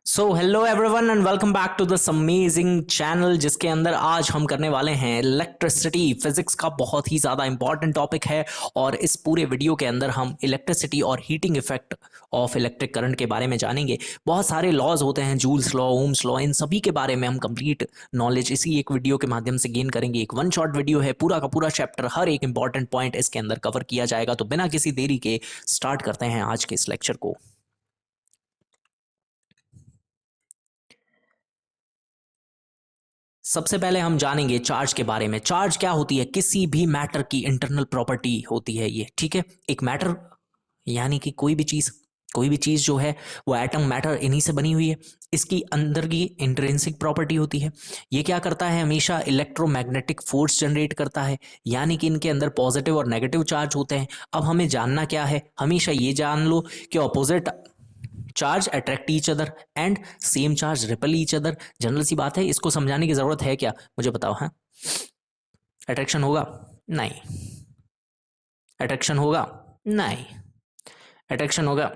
So hello everyone and welcome back to this amazing channel जिसके अंदर आज हम करने वाले हैं इलेक्ट्रिसिटी। फिजिक्स का बहुत ही ज़्यादा इंपॉर्टेंट टॉपिक है और इस पूरे वीडियो के अंदर हम इलेक्ट्रिसिटी और heating effect of electric current के बारे में जानेंगे। बहुत सारे लॉज होते हैं, जूल्स लॉ, ओम्स लॉ, इन सभी के बारे में हम कंप्लीट नॉलेज इसी एक वीडियो के माध्यम से गेन करेंगे। एक वन शॉट वीडियो है, पूरा का पूरा चैप्टर, हर एक इंपॉर्टेंट पॉइंट इसके अंदर कवर किया जाएगा। तो बिना किसी देरी के स्टार्ट करते हैं आज के इस लेक्चर को। सबसे पहले हम जानेंगे चार्ज के बारे में। चार्ज क्या होती है? किसी भी मैटर की इंटरनल प्रॉपर्टी होती है ये, ठीक है। एक मैटर यानी कि कोई भी चीज जो है वो एटम मैटर इन्हीं से बनी हुई है। इसकी अंदर की इंट्रिंसिक प्रॉपर्टी होती है। ये क्या करता है? हमेशा इलेक्ट्रोमैग्नेटिक फोर्स जनरेट करता है, यानी कि इनके अंदर पॉजिटिव और नेगेटिव चार्ज होते हैं। अब हमें जानना क्या है? हमेशा ये जान लो कि opposite charge attract each other and same charge repel each other. General सी बात है, इसको समझाने की जरूरत है क्या? मुझे बताओ। हाँ, अट्रैक्शन होगा? नहीं। अट्रैक्शन होगा? नहीं। अट्रैक्शन होगा?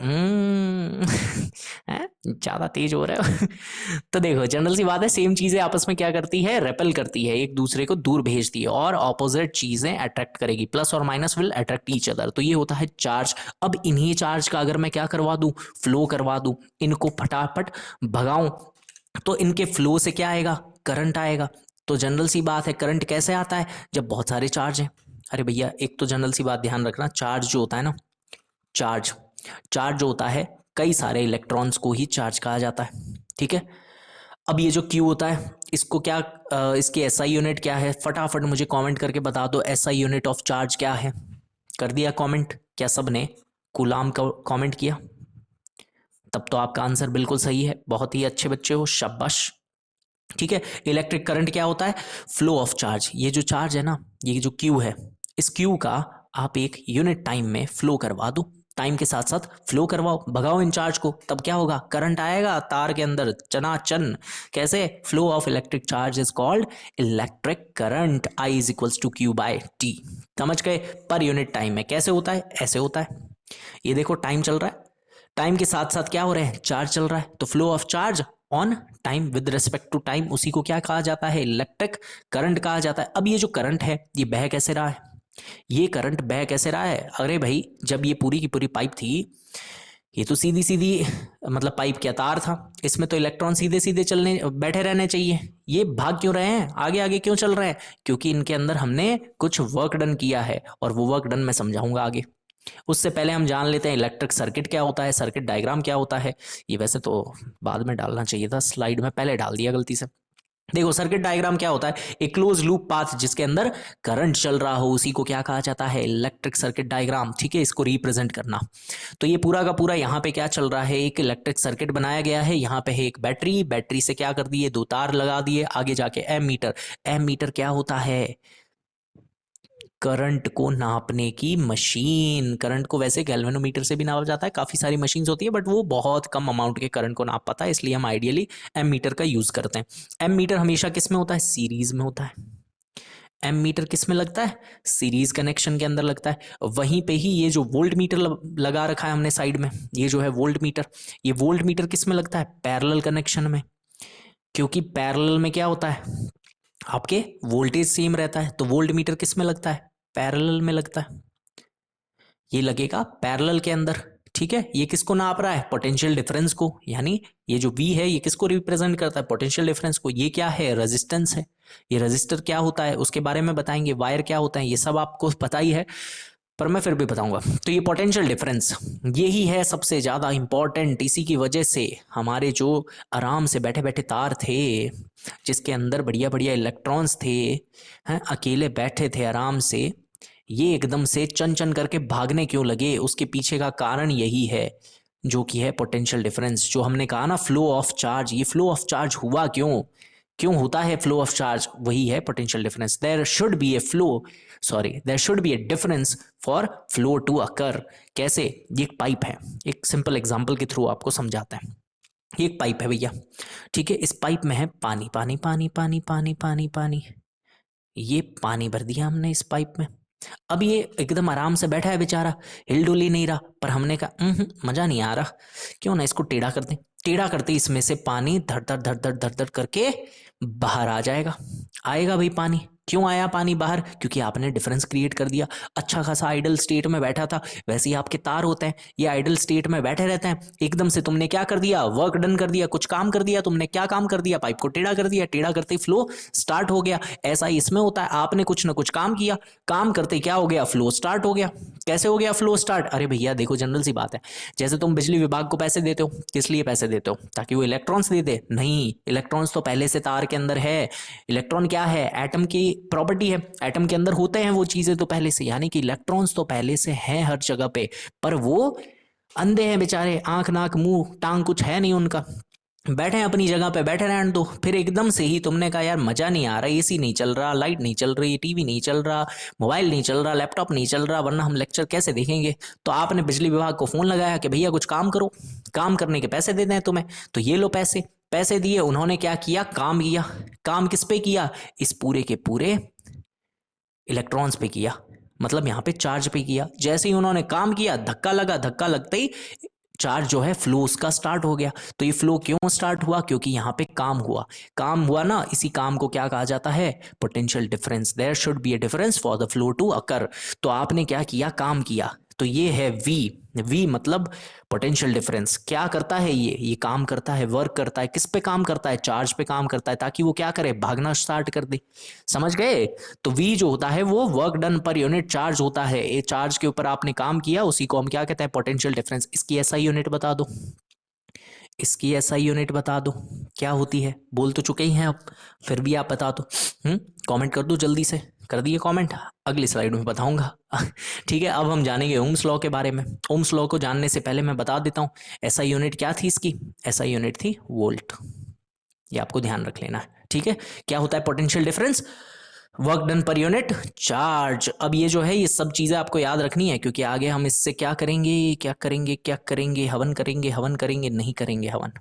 ज्यादा तेज हो रहा है। तो देखो, जनरल सी बात है, सेम चीजें आपस में क्या करती है? रेपल करती है, एक दूसरे को दूर भेजती है और ऑपोजिट चीजें अट्रैक्ट करेगी। प्लस और minus will attract each other. तो ये होता है चार्ज। अब इन्हीं चार्ज का अगर मैं क्या करवा दूं? फ्लो करवा दूं, इनको फटाफट भगाऊं, तो इनके फ्लो से क्या आएगा? करंट आएगा। तो जनरल सी बात है, करंट कैसे आता है? जब बहुत सारे चार्ज हैं। अरे भैया, एक तो जनरल सी बात ध्यान रखना, चार्ज जो होता है ना, चार्ज चार्ज जो होता है, कई सारे इलेक्ट्रॉन्स को ही चार्ज कहा जाता है, ठीक है। अब ये जो क्यू होता है, इसको क्या इसकी एसआई यूनिट क्या है? फटाफट मुझे कमेंट करके बता दो, एसआई यूनिट ऑफ चार्ज क्या है? कर दिया कमेंट? क्या सबने कूलाम का कमेंट किया? तब तो आपका आंसर बिल्कुल सही है, बहुत ही अच्छे बच्चे हो, शाबाश। ठीक है। इलेक्ट्रिक करंट क्या होता है? Flow of charge. ये जो चार्ज है ना, ये जो क्यू है, इस क्यू का आप एक यूनिट टाइम में फ्लो करवा दो। टाइम के साथ साथ फ्लो करवाओ, भगाओ इन चार्ज को, तब क्या होगा? करंट आएगा तार के अंदर चनाचन। कैसे? Flow of electric charge is called electric current. I is equals to Q by T. समझ गए? पर यूनिट टाइम में कैसे होता है? ऐसे होता है। ये देखो, टाइम चल रहा है, टाइम के साथ साथ क्या हो रहे हैं? चार्ज चल रहा है। तो flow of charge on time with respect to time, उसी को क्या कहा जाता है? इलेक्ट्रिक करंट कहा जाता है। अब ये जो करंट है, ये बह कैसे रहा है? ये करंट बह कैसे रहा है? अरे भाई, जब ये पूरी की पूरी पाइप थी, ये तो सीधी सीधी, मतलब पाइप क्या, तार था, इसमें तो इलेक्ट्रॉन सीधे सीधे चलने बैठे रहने चाहिए। ये भाग क्यों रहे हैं? आगे आगे क्यों चल रहे हैं? क्योंकि इनके अंदर हमने कुछ वर्क डन किया है, और वो वर्क डन मैं समझाऊंगा आगे। उससे पहले हम जान लेते हैं इलेक्ट्रिक सर्किट क्या होता है, सर्किट डायग्राम क्या होता है। ये वैसे तो बाद में डालना चाहिए था, स्लाइड में पहले डाल दिया गलती से। देखो, सर्किट डायग्राम क्या होता है? एक क्लोज लूप पाथ जिसके अंदर करंट चल रहा हो, उसी को क्या कहा जाता है? इलेक्ट्रिक सर्किट डायग्राम, ठीक है। इसको रिप्रेजेंट करना। तो ये पूरा का पूरा यहाँ पे क्या चल रहा है? एक इलेक्ट्रिक सर्किट बनाया गया है। यहाँ पे है एक बैटरी, बैटरी से क्या कर दिए? दो तार लगा दिए। आगे जाके एम मीटर। एम मीटर क्या होता है? करंट को नापने की मशीन। करंट को वैसे गैल्वेनोमीटर से भी नापा जाता है, काफी सारी मशीन्स होती है, बट वो बहुत कम अमाउंट के करंट को नाप पाता है, इसलिए हम आइडियली एम मीटर का यूज करते हैं। एम मीटर हमेशा किस में होता है? सीरीज में होता है। एम मीटर किस में लगता है? सीरीज कनेक्शन के अंदर लगता है। वहीं पे ही ये जो वोल्ट मीटर लगा रखा है हमने साइड में, ये जो है वोल्ट मीटर, ये वोल्ट मीटर किस में लगता है? पैरेलल कनेक्शन में। क्योंकि पैरेलल में क्या होता है? आपके वोल्टेज सेम रहता है। तो वोल्ट मीटर किस में लगता है? पैरेलल में लगता है। ये लगेगा पैरेलल के अंदर, ठीक है। ये किसको नाप रहा है? पोटेंशियल डिफरेंस को। यानी ये जो V है, ये किसको रिप्रेजेंट करता है? पोटेंशियल डिफरेंस को। ये क्या है? रेजिस्टेंस है। ये रेजिस्टर क्या होता है उसके बारे में बताएंगे। वायर क्या होता है, ये सब आपको पता ही है, पर मैं फिर भी बताऊंगा। तो ये पोटेंशियल डिफरेंस, यही है सबसे ज्यादा इंपॉर्टेंट। इसी की वजह से हमारे जो आराम से बैठे बैठे तार थे, जिसके अंदर बढ़िया बढ़िया इलेक्ट्रॉन्स थे, हैं, अकेले बैठे थे आराम से, ये एकदम से चन चन करके भागने क्यों लगे? उसके पीछे का कारण यही है, जो कि है पोटेंशियल डिफरेंस। जो हमने कहा ना, फ्लो ऑफ चार्ज, ये फ्लो ऑफ चार्ज हुआ क्यों? क्यों होता है फ्लो ऑफ चार्ज? वही है potential difference. There should be a flow, sorry, there should be a difference for flow to occur. कैसे? ये एक पाइप है, एक सिंपल एग्जांपल के थ्रू आपको समझाते हैं। ये एक पाइप है भैया, ठीक है। इस पाइप में है पानी, पानी पानी पानी पानी पानी पानी। ये पानी भर दिया हमने इस पाइप में। अब ये एकदम आराम से बैठा है बेचारा, हिल डुल ही नहीं रहा। पर हमने कहा मजा नहीं आ रहा, क्यों ना इसको टेढ़ा कर दें। टेढ़ा करते ही इसमें से पानी धड़ धड़ धड़ धड़ धड़ धड़ करके बाहर आ जाएगा। आएगा भाई पानी। क्यों आया पानी बाहर? क्योंकि आपने डिफरेंस क्रिएट कर दिया। अच्छा खासा आइडल स्टेट में बैठा था, वैसे ही आपके तार होते हैं, ये आइडल स्टेट में बैठे रहते हैं। एकदम से तुमने क्या कर दिया? वर्क डन कर दिया, कुछ काम कर दिया तुमने। क्या काम कर दिया? पाइप को टेढ़ा कर दिया। टेढ़ा करते ही फ्लो स्टार्ट हो गया। ऐसा ही इसमें होता है, आपने कुछ ना कुछ काम किया, काम करते क्या हो गया? फ्लो स्टार्ट हो गया। कैसे हो गया फ्लो स्टार्ट? अरे भैया देखो, जनरल सी बात है, जैसे तुम बिजली विभाग को पैसे देते हो, किस लिए पैसे देते हो? ताकि वो इलेक्ट्रॉन्स दे दे? नहीं, इलेक्ट्रॉन्स तो पहले से तार के अंदर है। इलेक्ट्रॉन क्या है? एटम की प्रॉपर्टी है, एटम के अंदर होते हैं वो चीजें तो पहले से, यानी कि इलेक्ट्रॉन्स तो पहले से हैं हर जगह पे। पर वो अंधे हैं बेचारे, आंख नाक मुंह टांग कुछ है नहीं उनका, बैठे हैं अपनी जगह पे, बैठे रहने दो। फिर एकदम से ही तुमने कहा यार मजा नहीं आ रहा, एसी नहीं चल रहा, लाइट नहीं चल रही, टीवी नहीं चल रहा, मोबाइल नहीं चल रहा, लैपटॉप नहीं चल रहा, वरना हम लेक्चर कैसे देखेंगे? तो आपने बिजली विभाग को फोन लगाया कि भैया कुछ काम करो, काम करने के पैसे देते हैं तुम्हें, तो ये लो पैसे। पैसे दिए, उन्होंने क्या किया? काम किया। काम किस पे किया? इस पूरे के पूरे इलेक्ट्रॉन्स पे किया, मतलब यहाँ पे चार्ज पे किया। जैसे ही उन्होंने काम किया, धक्का लगा, धक्का लगते ही चार्ज जो है फ्लो उसका स्टार्ट हो गया। तो ये फ्लो क्यों स्टार्ट हुआ? क्योंकि यहाँ पे काम हुआ। काम हुआ ना, इसी काम को क्या कहा जाता है? Potential difference. There should be a difference for the flow to occur. तो आपने क्या किया? काम किया। तो ये है वी। वी मतलब पोटेंशियल डिफरेंस। क्या करता है ये काम करता है, वर्क करता है। किस पे काम करता है? चार्ज पे काम करता है, ताकि वो क्या करे? भागना स्टार्ट कर दे। समझ गए? तो वी जो होता है वो work done per unit charge होता है। ये चार्ज के ऊपर आपने काम किया, उसी को हम क्या कहते हैं? Potential difference. इसकी ऐसा यूनिट बता दो, इसकी ऐसा यूनिट बता दो, क्या होती है? बोल तो चुके ही हैं अब, फिर भी आप बता दो। कमेंट कर दो जल्दी से, कर दिए कमेंट? अगली स्लाइड में बताऊंगा। ठीक है, अब हम जानेंगे ओम्स लॉ के बारे में। ओम्स लॉ को जानने से पहले मैं बता देता हूं, ऐसा यूनिट क्या थी इसकी? ऐसा यूनिट थी वोल्ट। ये आपको ध्यान रख लेना है, ठीक है? क्या होता है potential difference? Work done per unit charge. अब ये जो है ये सब चीजें आपको याद रखनी है, क्योंकि आगे हम इससे क्या करेंगे, क्या करेंगे, क्या करेंगे? हवन करेंगे, हवन करेंगे? नहीं करेंगे हवन,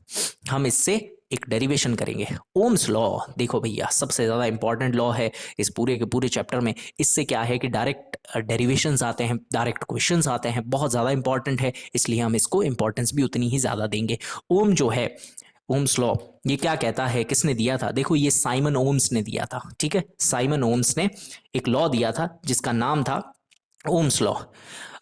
हम इससे एक डेरिवेशन करेंगे। ओम्स लॉ देखो भैया, सबसे ज्यादा इंपॉर्टेंट लॉ है इस पूरे के पूरे चैप्टर में। इससे क्या है कि डायरेक्ट डेरिवेशंस आते हैं, डायरेक्ट क्वेश्चंस आते हैं, बहुत ज्यादा इंपॉर्टेंट है, इसलिए हम इसको इंपॉर्टेंस भी उतनी ही ज्यादा देंगे। ओम जो है, ओम्स लॉ, ये क्या कहता है? किसने दिया था? देखो, ये साइमन ओम्स ने दिया था, ठीक है? साइमन ओम्स ने एक लॉ दिया था जिसका नाम था ओम्स लॉ।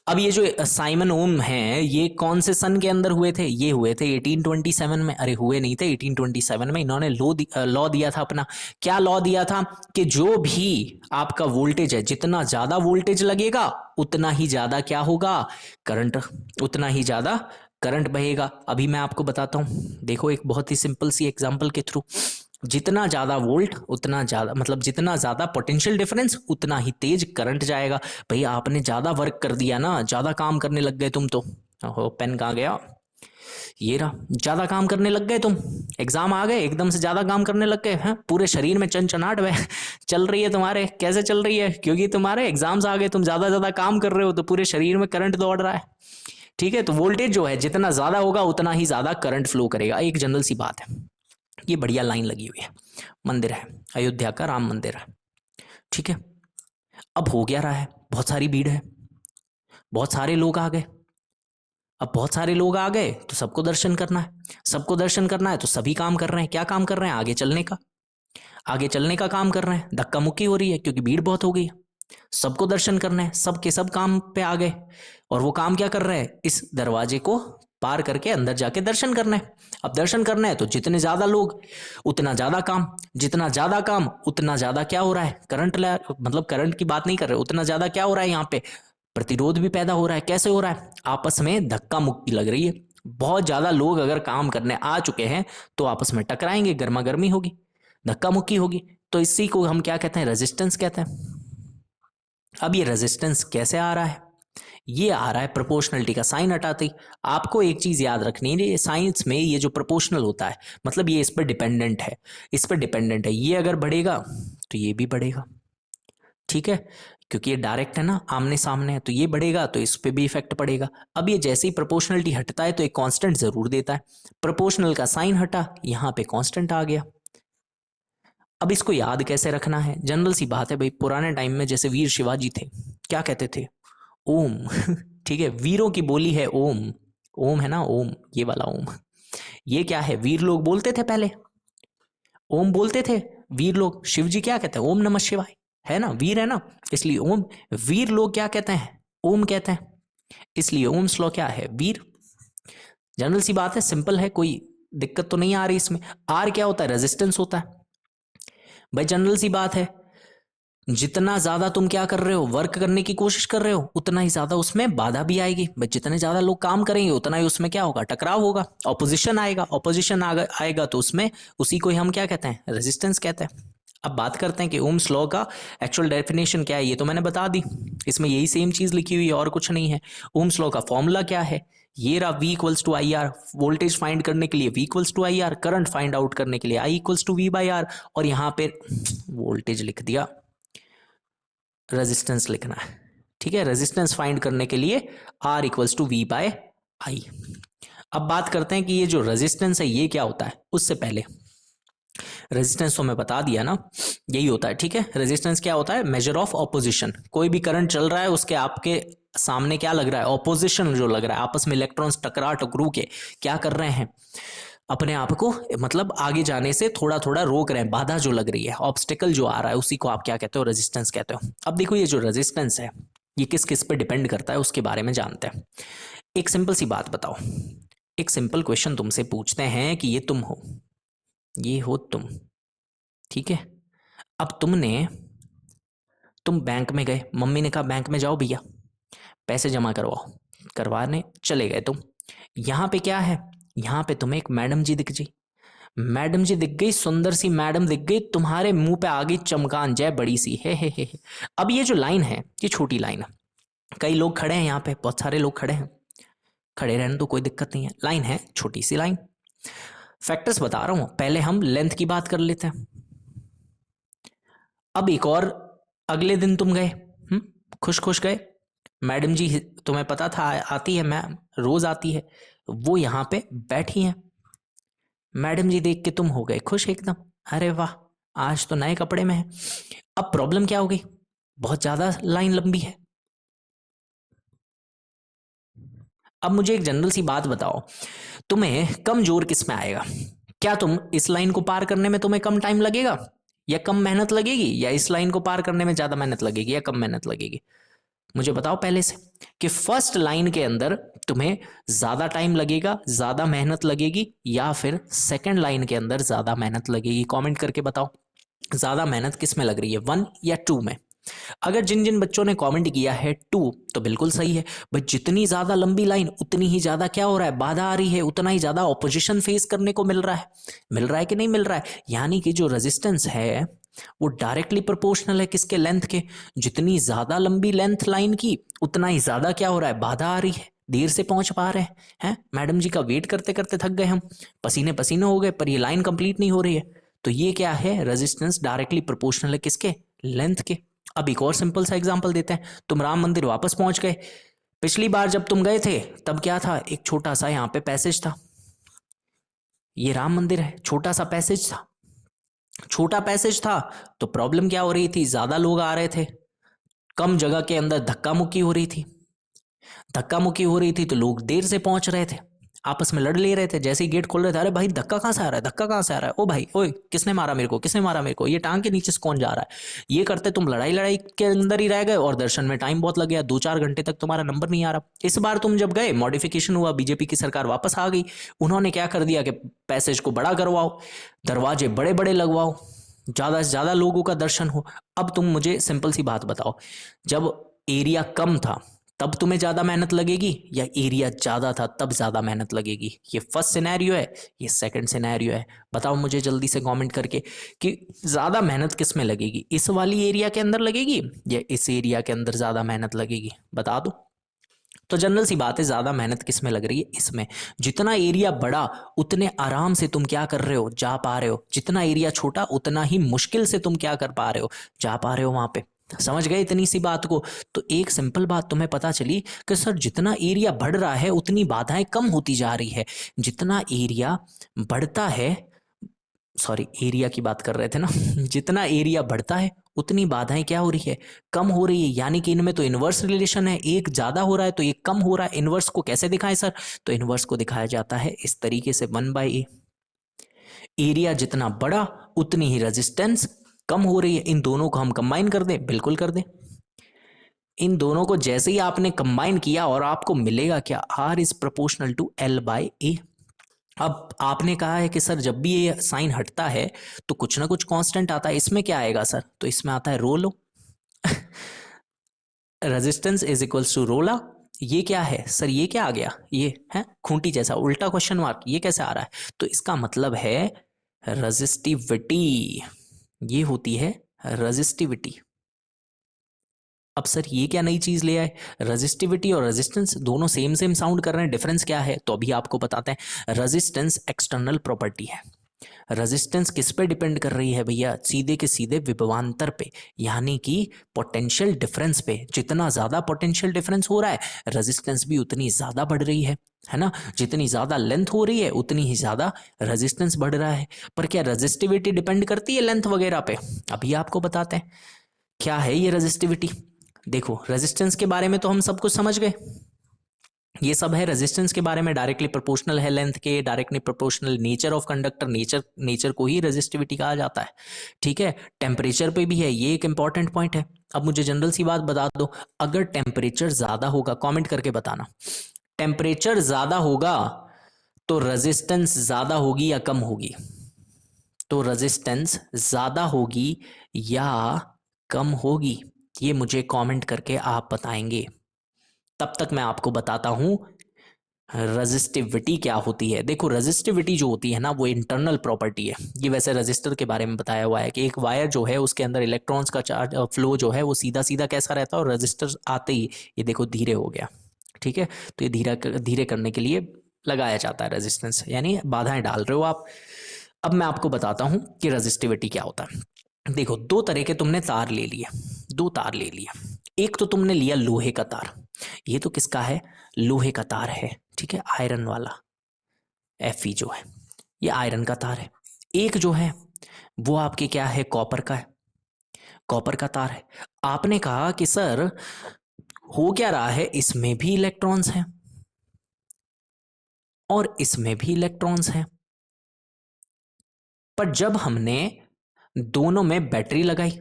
अब ये जो साइमन ओम हैं, ये कौन से सन के अंदर हुए थे? ये हुए थे 1827 में। अरे हुए नहीं थे 1827 में, इन्होंने लॉ दिया था अपना। क्या लॉ दिया था? कि जो भी आपका वोल्टेज है, जितना ज्यादा वोल्टेज लगेगा उतना ही ज्यादा क्या होगा? करंट, उतना ही ज्यादा करंट बहेगा। अभी मैं आपको बताता हूं, देखो एक बहुत ही सिंपल सी एग्जांपल के थ्रू। जितना ज्यादा वोल्ट उतना ज्यादा, मतलब जितना ज्यादा पोटेंशियल डिफरेंस उतना ही तेज करंट जाएगा। भाई आपने ज्यादा वर्क कर दिया ना, ज्यादा काम करने लग गए तुम तो। ओहो, पेन कहाँ गया? ये रहा। ज्यादा काम करने लग गए तुम, एग्जाम आ गए, एकदम से ज्यादा काम करने लग गए हैं, पूरे शरीर में चंचनाहट वह चल रही है तुम्हारे। कैसे चल रही है? क्योंकि तुम्हारे एग्जाम्स आ गए, तुम ज्यादा काम कर रहे हो, तो पूरे शरीर में करंट दौड़ रहा है। ठीक है, तो वोल्टेज जो है जितना ज्यादा होगा उतना ही ज्यादा करंट फ्लो करेगा। एक जनरल सी बात है। ये बढ़िया लाइन लगी हुई है, मंदिर है, अयोध्या का राम मंदिर है, ठीक है? अब हो क्या रहा है? बहुत सारी भीड़ है, बहुत सारे लोग आ गए। अब बहुत सारे लोग आ गए तो सबको दर्शन करना है, सबको दर्शन करना है, तो सभी काम कर रहे हैं। क्या काम कर रहे हैं? आगे चलने का, आगे चलने का काम कर रहे हैं। धक्का मुक्की हो रही है क्योंकि भीड़ बहुत हो गई है। सबको दर्शन करना है, सब के सब काम पे आ गए। और वो काम क्या कर रहे हैं? इस दरवाजे को पार करके अंदर जाके दर्शन करना है। अब दर्शन करना है तो जितने ज्यादा लोग उतना ज्यादा काम, जितना ज्यादा काम उतना ज्यादा क्या हो रहा है? करंट, मतलब करंट की बात नहीं कर रहे, उतना ज्यादा क्या हो रहा है? यहाँ पे प्रतिरोध भी पैदा हो रहा है। कैसे हो रहा है? आपस में धक्का मुक्की लग रही है। बहुत ज्यादा लोग अगर काम करने आ चुके हैं तो आपस में टकराएंगे, गर्मा गर्मी होगी, धक्का मुक्की होगी। तो इसी को हम क्या कहते हैं? रेजिस्टेंस कहते हैं। अब ये रेजिस्टेंस कैसे आ रहा है? ये आ रहा है प्रोपोर्शनलिटी का साइन हटाते ही। आपको एक चीज याद रखनी है, साइंस में ये जो प्रोपोर्शनल होता है, मतलब ये इस पर डिपेंडेंट है, इस पर डिपेंडेंट है। ये अगर बढ़ेगा तो ये भी बढ़ेगा, ठीक है? क्योंकि ये डायरेक्ट है ना, आमने सामने है, तो ये बढ़ेगा तो इस पे भी इफेक्ट पड़ेगा। अब ये जैसे ही प्रोपोर्शनलिटी हटता है तो एक कांस्टेंट जरूर देता है। प्रोपोर्शनल का साइन हटा, यहां पे कांस्टेंट आ गया। अब इसको याद कैसे रखना है? जनरल सी बात है भाई, पुराने टाइम में जैसे वीर शिवाजी थे, क्या कहते थे? ओम। ठीक है, वीरों की बोली है ओम। ओम है ना, ओम, ये वाला ओम। ये क्या है, वीर लोग बोलते थे पहले, ओम बोलते थे वीर लोग। शिव जी क्या कहते हैं, ओम नमः शिवाय, है ना, वीर है ना, इसलिए ओम। वीर लोग क्या कहते हैं, ओम कहते हैं, इसलिए ओम श्लोक क्या है, वीर। जनरल सी बात है, सिंपल है, कोई दिक्कत तो नहीं आ रही इसमें। आर क्या होता है, रेजिस्टेंस होता है भाई, जनरल सी बात है। जितना ज्यादा तुम क्या कर रहे हो, वर्क करने की कोशिश कर रहे हो, उतना ही ज्यादा उसमें बाधा भी आएगी भाई। जितने ज्यादा लोग काम करेंगे उतना ही उसमें क्या होगा, टकराव होगा, ऑपोजिशन आएगा। ऑपोजिशन आएगा तो उसमें उसी को ही हम क्या कहते हैं, रेजिस्टेंस कहते हैं। अब बात करते हैं कि ओम्स लॉ का एक्चुअल डेफिनेशन क्या है, ये तो मैंने बता दी, इसमें यही सेम चीज लिखी हुई है और कुछ नहीं है। ओम्स लॉ का फॉर्मूला क्या है, ये रहा, V equals to I R, voltage find करने के लिए V equals to I R, current find out करने के लिए I equals to V by R, और यहां पे वोल्टेज लिख दिया, रेजिस्टेंस लिखना है, ठीक है। रेजिस्टेंस फाइंड करने के लिए R equals to V by I. अब बात करते हैं कि ये जो रेजिस्टेंस है ये क्या होता है। उससे पहले रेजिस्टेंस तो मैं बता दिया ना, यही होता है, ठीक है। रेजिस्टेंस क्या होता है, मेजर ऑफ ऑपोजिशन। कोई भी करंट चल रहा है, उसके आपके सामने क्या लग रहा है, ऑपोजिशन जो लग रहा है, आपस में इलेक्ट्रॉन्स टकरा टकरू के क्या कर रहे हैं, अपने आप को मतलब आगे जाने से थोड़ा थोड़ा रोक रहे हैं, बाधा जो लग रही है, ऑब्स्टिकल जो आ रहा है, उसी को आप क्या कहते हो, रेजिस्टेंस कहते हो। अब देखो ये जो रेजिस्टेंस है ये किस किस पे डिपेंड करता है उसके बारे में जानते हैं। एक सिंपल सी बात बताओ, एक सिंपल क्वेश्चन तुमसे पूछते हैं कि ये तुम हो, ये हो तुम, ठीक है। अब तुम बैंक में गए, मम्मी ने कहा बैंक में जाओ भैया पैसे जमा करवाओ, करवाने चले गए तुम। यहाँ पे क्या है, यहाँ पे तुम्हें एक मैडम जी दिख गई, मैडम जी दिख गई, सुंदर सी मैडम दिख गई, तुम्हारे मुंह पे आ गई चमकान जय बड़ी सी, हे। अब ये जो लाइन है ये छोटी लाइन है, कई लोग खड़े हैं यहाँ पे, बहुत सारे लोग खड़े हैं, खड़े रहने तो कोई दिक्कत नहीं है, लाइन है छोटी सी लाइन। फैक्टर्स बता रहा हूं, पहले हम लेंथ की बात कर लेते हैं। अब एक और, अगले दिन तुम गए, खुश खुश गए, मैडम जी तुम्हें पता था आती है, मैम रोज आती है, वो यहाँ पे बैठी हैं, मैडम जी देख के तुम हो गए खुश एकदम, अरे वाह आज तो नए कपड़े में है। अब प्रॉब्लम क्या हो गई, बहुत ज्यादा लाइन लंबी है। अब मुझे एक जनरल सी बात बताओ, तुम्हें कम जोर किस में आएगा, क्या तुम इस लाइन को पार करने में तुम्हें कम टाइम लगेगा या कम मेहनत लगेगी, या इस लाइन को पार करने में ज्यादा मेहनत लगेगी या कम मेहनत लगेगी, मुझे बताओ पहले से, कि फर्स्ट लाइन के अंदर तुम्हें ज्यादा टाइम लगेगा, ज्यादा मेहनत लगेगी, या फिर सेकंड लाइन के अंदर ज्यादा मेहनत लगेगी। कमेंट करके बताओ ज्यादा मेहनत किस में लग रही है, 1 या 2 में। अगर जिन जिन बच्चों ने कमेंट किया है 2 तो बिल्कुल सही है भाई, जितनी ज्यादा लंबी लाइन उतनी ही ज्यादा क्या हो रहा है, बाधा आ रही है, उतना ही ज्यादा ऑपोजिशन फेस करने को मिल रहा है कि नहीं मिल रहा है। यानी कि जो रेजिस्टेंस है वो डायरेक्टली प्रोपोर्शनल है किसके, लेंथ के। जितनी ज्यादा लंबी लेंथ लाइन की उतना ही ज्यादा क्या हो रहा है, बाधा आ रही है, देर से पहुंच पा रहे हैं। मैडम जी का वेट करते करते थक गए हम, पसीने पसीने हो गए, पर ये लाइन कंप्लीट नहीं हो रही है। तो ये क्या है, रेजिस्टेंस डायरेक्टली प्रोपोर्शनल है किसके, लेंथ के। अब एक और सिंपल सा एग्जांपल देते हैं, तुम राम मंदिर वापस पहुंच गए, पिछली बार जब तुम गए थे तब क्या था, एक छोटा सा यहाँ पे पैसेज था, ये राम मंदिर है, छोटा सा पैसेज था, छोटा पैसेज था तो प्रॉब्लम क्या हो रही थी, ज्यादा लोग आ रहे थे, कम जगह के अंदर धक्का मुक्की हो रही थी, धक्का मुक्की हो रही थी तो लोग देर से पहुंच रहे थे, आपस में लड़ ले रहे थे। जैसे ही गेट खोल रहे थे, अरे भाई धक्का कहां से आ रहा है, धक्का कहां से आ रहा है, ओ भाई ओए किसने मारा मेरे को, किसने मारा मेरे को, ये टांग के नीचे से कौन जा रहा है। ये करते तुम लड़ाई लड़ाई के अंदर ही रह गए और दर्शन में टाइम बहुत लग गया, 2-4 घंटे तक तुम्हारा नंबर नहीं आ रहा। इस बार तुम जब गए, मॉडिफिकेशन हुआ, बीजेपी की सरकार वापस आ गई, उन्होंने क्या कर दिया कि पैसेज को बड़ा करवाओ, दरवाजे बड़े बड़े लगवाओ, ज्यादा से ज्यादा लोगों का दर्शन हो। अब तुम मुझे सिंपल सी बात बताओ, जब एरिया कम था तब तुम्हें ज्यादा मेहनत लगेगी, या एरिया ज्यादा था तब ज्यादा मेहनत लगेगी। ये फर्स्ट सिनेरियो है, ये सेकंड सिनेरियो है। बताओ मुझे जल्दी से कमेंट करके कि ज्यादा मेहनत किस में लगेगी, इस वाली एरिया के अंदर लगेगी या इस एरिया के अंदर ज्यादा मेहनत लगेगी, बता दो। तो जनरल सी बात है, ज्यादा मेहनत किस में लग रही है, इसमें। जितना एरिया बड़ा उतने आराम से तुम क्या कर रहे हो, जा पा रहे हो, जितना एरिया छोटा उतना ही मुश्किल से तुम क्या कर पा रहे हो, जा पा रहे हो वहां पे। समझ गए इतनी सी बात को। तो एक सिंपल बात तुम्हें पता चली कि सर जितना एरिया बढ़ रहा है उतनी बाधाएं कम होती जा रही है, जितना एरिया बढ़ता है सॉरी एरिया की बात कर रहे थे ना। जितना एरिया बढ़ता है उतनी बाधाएं क्या हो रही है, कम हो रही है। यानी कि इनमें तो इनवर्स रिलेशन है, एक ज्यादा हो रहा है तो एक कम हो रहा है। इनवर्स को कैसे दिखाएं सर? तो इनवर्स को दिखाया जाता है इस तरीके से, 1/a। एरिया जितना बड़ा उतनी ही रेजिस्टेंस कम हो रही है। इन दोनों को हम कंबाइन कर दें, बिल्कुल कर दें। इन दोनों को जैसे ही आपने कंबाइन किया और आपको मिलेगा क्या, R is proportional to L by A. अब आपने कहा है कि सर जब भी ये साइन हटता है तो कुछ ना कुछ कांस्टेंट आता है, इसमें क्या आएगा सर? तो इसमें आता है रो लो। रेजिस्टेंस इज इक्वल्स टू रोला। ये क्या है सर? ये क्या आ गया? ये है खूंटी जैसा उल्टा क्वेश्चन मार्क, ये कैसे आ रहा है? तो इसका मतलब है रजिस्टिविटी, ये होती है रजिस्टिविटी। अब सर ये क्या नई चीज ले आए? रजिस्टिविटी और रेजिस्टेंस दोनों सेम सेम साउंड कर रहे हैं, डिफरेंस क्या है? तो अभी आपको बताते हैं। रेजिस्टेंस एक्सटर्नल प्रॉपर्टी है। रेजिस्टेंस किस पे डिपेंड कर रही है भैया? सीधे के सीधे विभवांतर पे, यानी कि पोटेंशियल डिफरेंस पे। जितना ज्यादा पोटेंशियल डिफरेंस हो रहा है रेजिस्टेंस भी उतनी ज्यादा बढ़ रही है ना? जितनी ज्यादा लेंथ हो रही है उतनी ही ज्यादा रेजिस्टेंस बढ़ रहा है। पर क्या रेजिस्टिविटी डिपेंड करती है लेंथ वगैरह पे? अभी आपको बताते हैं क्या है ये रेजिस्टिविटी। देखो रेजिस्टेंस के बारे में तो हम सब कुछ समझ गए, ये सब है रेजिस्टेंस के बारे में। डायरेक्टली प्रोपोर्शनल है लेंथ के, directly proportional nature of conductor, nature को ही रेजिस्टिविटी कहा जाता है। ठीक है, टेम्परेचर पे भी है, ये एक इंपॉर्टेंट पॉइंट है। अब मुझे जनरल सी बात बता दो, अगर टेम्परेचर ज्यादा होगा, कमेंट करके बताना, टेम्परेचर ज्यादा होगा तो रेजिस्टेंस ज्यादा होगी या कम होगी? तो रेजिस्टेंस ज्यादा होगी या कम होगी, ये मुझे कमेंट करके आप बताएंगे। तब तक मैं आपको बताता हूं रजिस्टिविटी क्या होती है। देखो रजिस्टिविटी जो होती है ना, वो इंटरनल प्रॉपर्टी है। ये वैसे रजिस्टर के बारे में बताया हुआ है कि एक वायर जो है उसके अंदर इलेक्ट्रॉन्स का चार्ज फ्लो जो है वो सीधा सीधा कैसा रहता है, और रजिस्टर आते ही ये देखो धीरे हो गया। ठीक है, तो ये धीरे धीरे करने के लिए लगाया जाता है रेजिस्टेंस, यानी बाधाएं डाल रहे हो आप। अब मैं आपको बताता हूं कि रजिस्टिविटी क्या होता है। देखो दो तरह के तुमने तार ले लिए, दो तार ले लिया। एक तो तुमने लिया लोहे का तार, ये तो किसका है? लोहे का तार है। ठीक है, आयरन वाला, Fe जो है ये आयरन का तार है। एक जो है वो आपके क्या है? कॉपर का है, कॉपर का तार है। आपने कहा कि सर हो क्या रहा है, इसमें भी इलेक्ट्रॉन्स हैं और इसमें भी इलेक्ट्रॉन्स हैं। पर जब हमने दोनों में बैटरी लगाई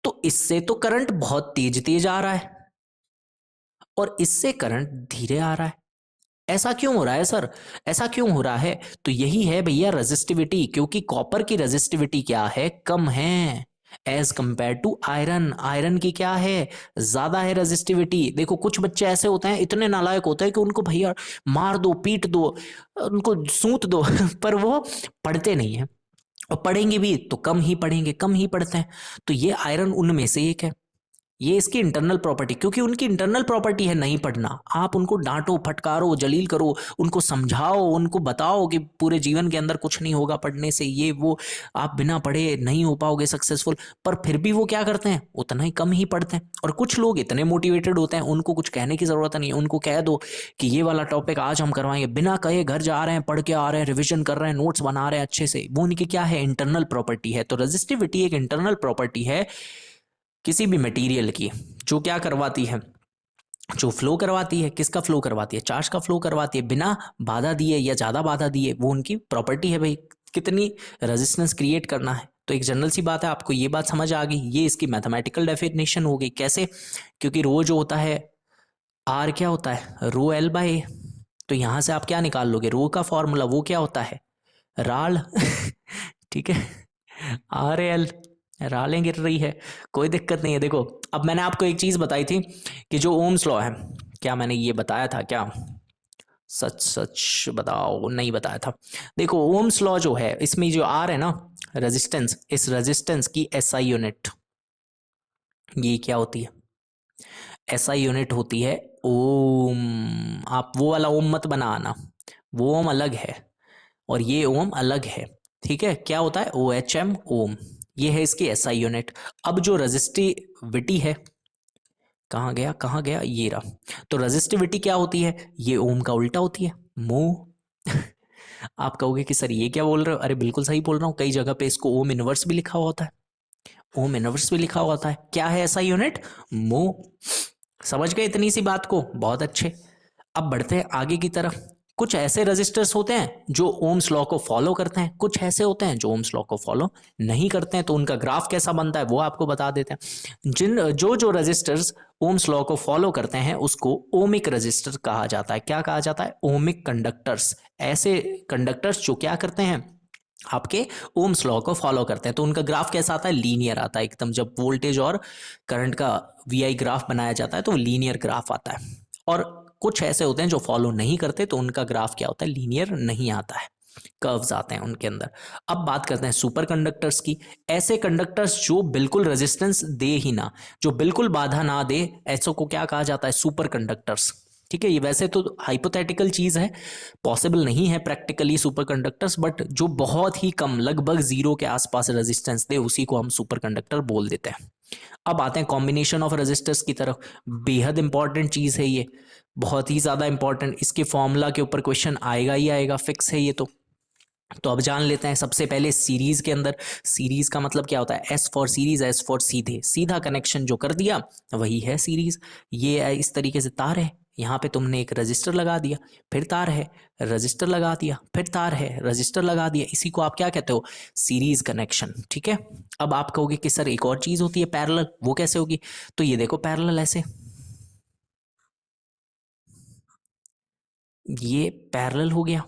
तो इससे तो करंट बहुत तेज तेज आ रहा है और इससे करंट धीरे आ रहा है। ऐसा क्यों हो रहा है सर? ऐसा क्यों हो रहा है? तो यही है भैया रेजिस्टिविटी, क्योंकि कॉपर की रेजिस्टिविटी क्या है? कम है as compare to iron. Iron की क्या है? ज्यादा है रेजिस्टिविटी। देखो कुछ बच्चे ऐसे होते हैं, इतने नालायक होते हैं कि उनको भैया मार दो, पीट दो, उनको सूत दो पर वो पढ़ते नहीं है, और पढ़ेंगे भी तो कम ही पढ़ेंगे, कम ही पढ़ते हैं। तो ये आयरन उनमें से एक है। ये इसकी इंटरनल प्रॉपर्टी, क्योंकि उनकी इंटरनल प्रॉपर्टी है नहीं पढ़ना। आप उनको डांटो, फटकारो, जलील करो, उनको समझाओ, उनको बताओ कि पूरे जीवन के अंदर कुछ नहीं होगा पढ़ने से, ये वो, आप बिना पढ़े नहीं हो पाओगे सक्सेसफुल। पर फिर भी वो क्या करते हैं? उतना ही कम ही पढ़ते हैं। और कुछ लोग इतने मोटिवेटेड होते हैं, उनको कुछ कहने की जरूरत नहीं है। उनको कह दो कि ये वाला टॉपिक आज हम करवाएंगे, बिना कहे घर जा रहे हैं, पढ़ के आ रहे हैं, रिविजन कर रहे हैं, नोट्स बना रहे हैं अच्छे से। वो उनकी क्या है? इंटरनल प्रॉपर्टी है। तो रजिस्टिविटी एक इंटरनल प्रॉपर्टी है किसी भी मटेरियल की, जो क्या करवाती है? जो फ्लो करवाती है। किसका फ्लो करवाती है? चार्ज का फ्लो करवाती है, बिना बाधा दिए या ज्यादा बाधा दिए। वो उनकी प्रॉपर्टी है भाई, कितनी रेजिस्टेंस क्रिएट करना है। तो एक जनरल सी बात है, आपको ये बात समझ आ गई। ये इसकी मैथमेटिकल डेफिनेशन हो गई। कैसे? क्योंकि रो जो होता है, आर क्या होता है? रो एल बाय ए। तो यहां से आप क्या निकाल लोगे? रो का फॉर्मूला वो क्या होता है? राल ठीक है, आर एल, रालें गिर रही है, कोई दिक्कत नहीं है। देखो अब मैंने आपको एक चीज बताई थी कि जो ओम्स लॉ है, क्या मैंने ये बताया था क्या? सच सच बताओ, नहीं बताया था। देखो ओम्स लॉ जो है, इसमें जो आर है ना, रेजिस्टेंस, इस रेजिस्टेंस की एसआई यूनिट, ये क्या होती है? एसआई यूनिट होती है ओम। आप वो वाला ओम मत बनाना, वो ओम अलग है और ये ओम अलग है। ठीक है, क्या होता है? ओ एच एम, ओम। ये है इसकी एसआई यूनिट। अब जो रजिस्टिविटी है, कहाँ गया कहाँ गया, ये रहा। तो रजिस्टिविटी क्या होती है? ये ओम का उल्टा होती है, मोह। आप कहोगे कि सर ये क्या बोल रहे हो? अरे बिल्कुल सही बोल रहा हूँ, कई जगह पे इसको ओम इनवर्स भी लिखा हुआ होता है, ओम इनवर्स भी लिखा हुआ होता है। क्या है ऐसा यूनिट? मो। समझ गए इतनी सी बात को? बहुत अच्छे। अब बढ़ते हैं आगे की तरफ। कुछ ऐसे रजिस्टर्स होते हैं जो ओम्स लॉ को फॉलो करते हैं, कुछ ऐसे होते हैं जो ओम्स लॉ को फॉलो नहीं करते हैं। तो उनका ग्राफ कैसा बनता है वो आपको बता देते हैं। जो रजिस्टर्स ओम्स लॉ को फॉलो करते हैं उसको ओमिक रजिस्टर कहा जाता है। क्या कहा जाता है? Ohmic conductors. ऐसे कंडक्टर्स जो क्या करते हैं, आपके ओम्स लॉ को फॉलो करते हैं। तो उनका ग्राफ कैसा आता है? लीनियर आता है एकदम। जब वोल्टेज और करंट का वी ग्राफ बनाया जाता है तो लीनियर ग्राफ आता है। और कुछ ऐसे होते हैं जो फॉलो नहीं करते तो उनका ग्राफ क्या होता है? लीनियर नहीं आता है, कर्व्स आते हैं उनके अंदर। अब बात करते हैं सुपर कंडक्टर्स की। ऐसे कंडक्टर्स जो बिल्कुल रेजिस्टेंस दे ही ना, जो बिल्कुल बाधा ना दे, ऐसों को क्या कहा जाता है? Super conductors. ठीक है, ये वैसे तो हाइपोथेटिकल चीज है, पॉसिबल नहीं है प्रैक्टिकली सुपर कंडक्टर्स, बट जो बहुत ही कम, लगभग जीरो के आसपास रेजिस्टेंस दे उसी को हम सुपर कंडक्टर बोल देते हैं। अब आते हैं कॉम्बिनेशन ऑफ रेजिस्टर्स की तरफ। बेहद इंपॉर्टेंट चीज है ये, बहुत ही ज्यादा इंपॉर्टेंट। इसके फॉर्मूला के ऊपर क्वेश्चन आएगा ही आएगा, फिक्स है ये तो अब जान लेते हैं सबसे पहले सीरीज के अंदर। सीरीज का मतलब क्या होता है? S for series, S for सीधे, सीधा कनेक्शन जो कर दिया वही है सीरीज। ये इस तरीके से तार है, यहाँ पे तुमने एक रजिस्टर लगा दिया, फिर तार है, रजिस्टर लगा दिया, फिर तार है, रजिस्टर लगा दिया, इसी को आप क्या कहते हो? Series connection. ठीक है। अब आप कहोगे कि सर एक और चीज होती है पैरेलल, वो कैसे होगी? तो ये देखो पैरेलल ऐसे, ये पैरेलल हो गया।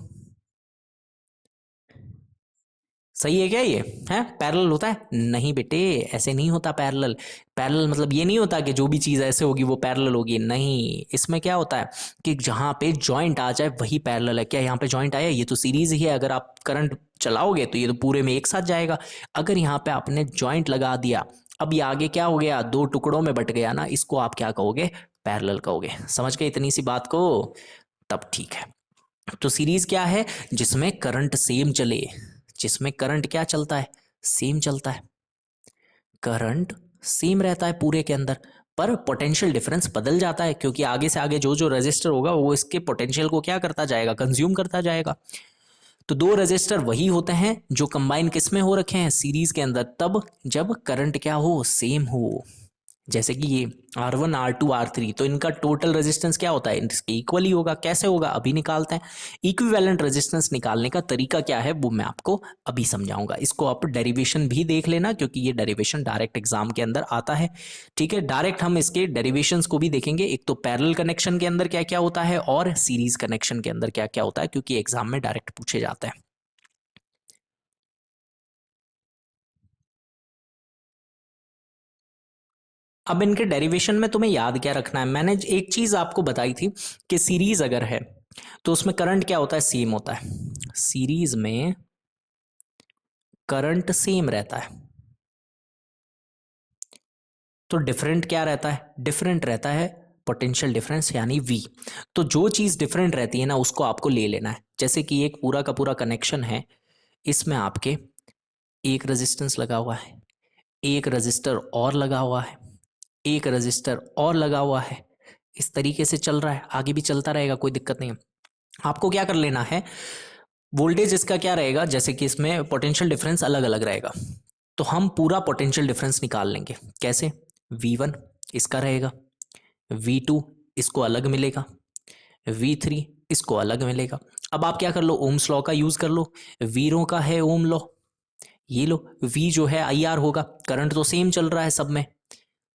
सही है क्या? ये है पैरेलल होता है? नहीं बेटे, ऐसे नहीं होता पैरेलल। पैरेलल मतलब ये नहीं होता कि जो भी चीज ऐसे होगी वो पैरेलल होगी, नहीं। इसमें क्या होता है कि जहां पे जॉइंट आ जाए वही पैरेलल है। क्या यहाँ पे जॉइंट आया? ये तो सीरीज ही है। अगर आप करंट चलाओगे तो ये तो पूरे में एक साथ जाएगा। अगर यहाँ पे आपने जॉइंट लगा दिया, अब ये आगे क्या हो गया? दो टुकड़ों में बट गया ना, इसको आप क्या कहोगे? पैरेलल कहोगे। समझ गए इतनी सी बात को? तब ठीक है। तो सीरीज क्या है? जिसमें करंट सेम चले, जिसमें करंट क्या चलता है? सेम चलता है। करंट सेम रहता है पूरे के अंदर, पर पोटेंशियल डिफरेंस बदल जाता है, क्योंकि आगे से आगे जो जो रेजिस्टर होगा वो इसके पोटेंशियल को क्या करता जाएगा? कंज्यूम करता जाएगा। तो दो रेजिस्टर वही होते हैं जो कंबाइन किस में हो रखे हैं? सीरीज के अंदर। तब जब करंट क्या हो? सेम हो। जैसे कि ये R1 R2 R3, तो इनका टोटल रेजिस्टेंस क्या होता है? इसके इक्वल ही होगा। कैसे होगा अभी निकालते हैं। इक्विवेलेंट रेजिस्टेंस निकालने का तरीका क्या है वो मैं आपको अभी समझाऊंगा। इसको आप डेरिवेशन भी देख लेना, क्योंकि ये डेरिवेशन डायरेक्ट एग्जाम के अंदर आता है। ठीक है, डायरेक्ट हम इसके डेरिवेशंस को भी देखेंगे। एक तो पैरेलल कनेक्शन के अंदर क्या क्या होता है और सीरीज कनेक्शन के अंदर क्या क्या होता है, क्योंकि एग्जाम में डायरेक्ट पूछे जाते हैं। अब इनके डेरिवेशन में तुम्हें याद क्या रखना है? मैंने एक चीज आपको बताई थी कि सीरीज अगर है तो उसमें करंट क्या होता है? सेम होता है। सीरीज में करंट सेम रहता है, तो डिफरेंट क्या रहता है? डिफरेंट रहता है पोटेंशियल डिफरेंस, यानी वी। तो जो चीज डिफरेंट रहती है ना उसको आपको ले लेना है। जैसे कि एक पूरा का पूरा कनेक्शन है, इसमें आपके एक रेजिस्टेंस लगा हुआ है, एक रजिस्टर और लगा हुआ है, एक रजिस्टर और लगा हुआ है। इस तरीके से चल रहा है, आगे भी चलता रहेगा, कोई दिक्कत नहीं है। आपको क्या कर लेना है? वोल्टेज इसका क्या रहेगा? जैसे कि इसमें पोटेंशियल डिफरेंस अलग अलग रहेगा, तो हम पूरा पोटेंशियल डिफरेंस निकाल लेंगे। कैसे? V1 इसका रहेगा, V2 इसको अलग मिलेगा, V3 इसको अलग मिलेगा। अब आप क्या कर लो? ओम्स लॉ का यूज कर लो। वीरो का है ओम लॉ, ये लो। V जो है IR होगा, करंट तो सेम चल रहा है सब में,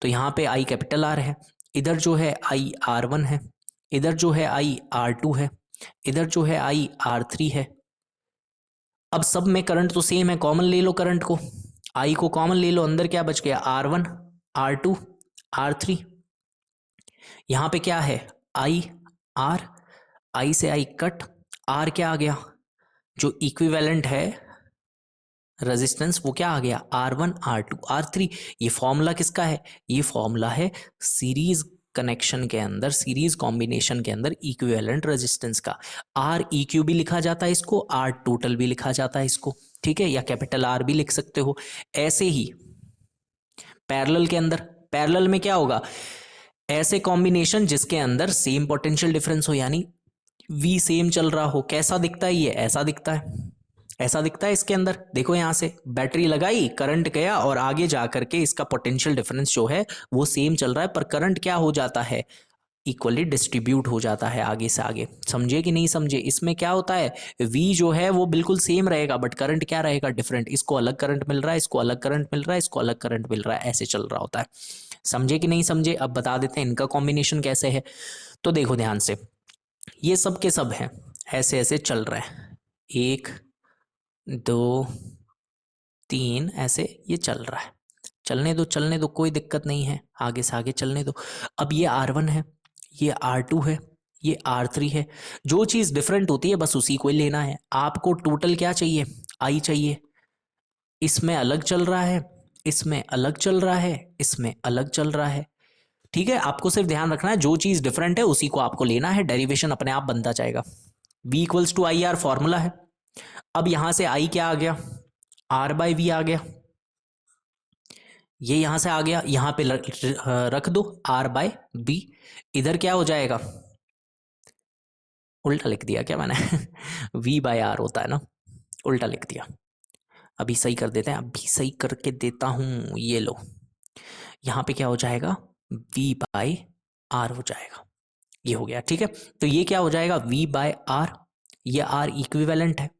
तो यहाँ पे I कैपिटल R है। इधर जो है I R1 है, इधर जो है I R2 है, इधर जो है I R3 है। अब सब में करंट तो सेम है, कॉमन ले लो करंट को, आई को कॉमन ले लो, अंदर क्या बच गया? R1 R2 R3। यहां पे क्या है? आई आर, आई से आई कट, आर क्या आ गया? जो इक्विवेलेंट है रेजिस्टेंस वो क्या आ गया? R1 R2 R3। ये फॉर्मूला किसका है? ये फॉर्मूला है सीरीज कनेक्शन के अंदर, सीरीज कॉम्बिनेशन के अंदर इक्विवेलेंट रेजिस्टेंस का। आर ई क्यू भी लिखा जाता है इसको, आर टोटल भी लिखा जाता है इसको। ठीक है, या कैपिटल आर भी लिख सकते हो। ऐसे ही पैरेलल के अंदर, पैरेलल में क्या होगा? ऐसे कॉम्बिनेशन जिसके अंदर सेम पोटेंशियल डिफरेंस हो, यानी V सेम चल रहा हो, कैसा दिखता है ये, ऐसा दिखता है, ऐसा दिखता है इसके अंदर। देखो यहाँ से बैटरी लगाई, करंट गया और आगे जा करके इसका पोटेंशियल डिफरेंस जो है वो सेम चल रहा है, पर करंट क्या हो जाता है, इक्वली डिस्ट्रीब्यूट हो जाता है आगे से आगे। समझे कि नहीं समझे? इसमें क्या होता है, V जो है वो बिल्कुल सेम रहेगा बट करंट क्या रहेगा, डिफरेंट। इसको अलग करंट मिल रहा है, इसको अलग करंट मिल रहा है, इसको अलग करंट मिल रहा है, ऐसे चल रहा होता है। समझे कि नहीं समझे? अब बता देते हैं इनका कॉम्बिनेशन कैसे है। तो देखो ध्यान से, ये सब के सब हैं, ऐसे ऐसे चल रहे हैं, 1 2 3, ऐसे ये चल रहा है। चलने दो चलने दो, कोई दिक्कत नहीं है, आगे से आगे चलने दो। अब ये R1 है, ये R2 है, ये R3 है। जो चीज़ डिफरेंट होती है बस उसी को ही लेना है। आपको टोटल क्या चाहिए, I चाहिए। इसमें अलग चल रहा है, इसमें अलग चल रहा है, इसमें अलग चल रहा है। ठीक है, आपको सिर्फ ध्यान रखना है जो चीज़ डिफरेंट है उसी को आपको लेना है, डेरिवेशन अपने आप बनता जाएगा। V equals to I R formula है। अब यहां से I क्या आ गया, R/V आ गया। ये यहां से आ गया, यहां पे रख दो R/B। इधर क्या हो जाएगा, उल्टा लिख दिया क्या मैंने V/R होता है ना, उल्टा लिख दिया। अभी सही कर देते हैं, अभी सही करके देता हूं, ये लो। यहाँ पे क्या हो जाएगा, V/R हो जाएगा। ये हो गया, ठीक है। तो ये क्या हो जाएगा, V/R, ये R इक्विवेलेंट है।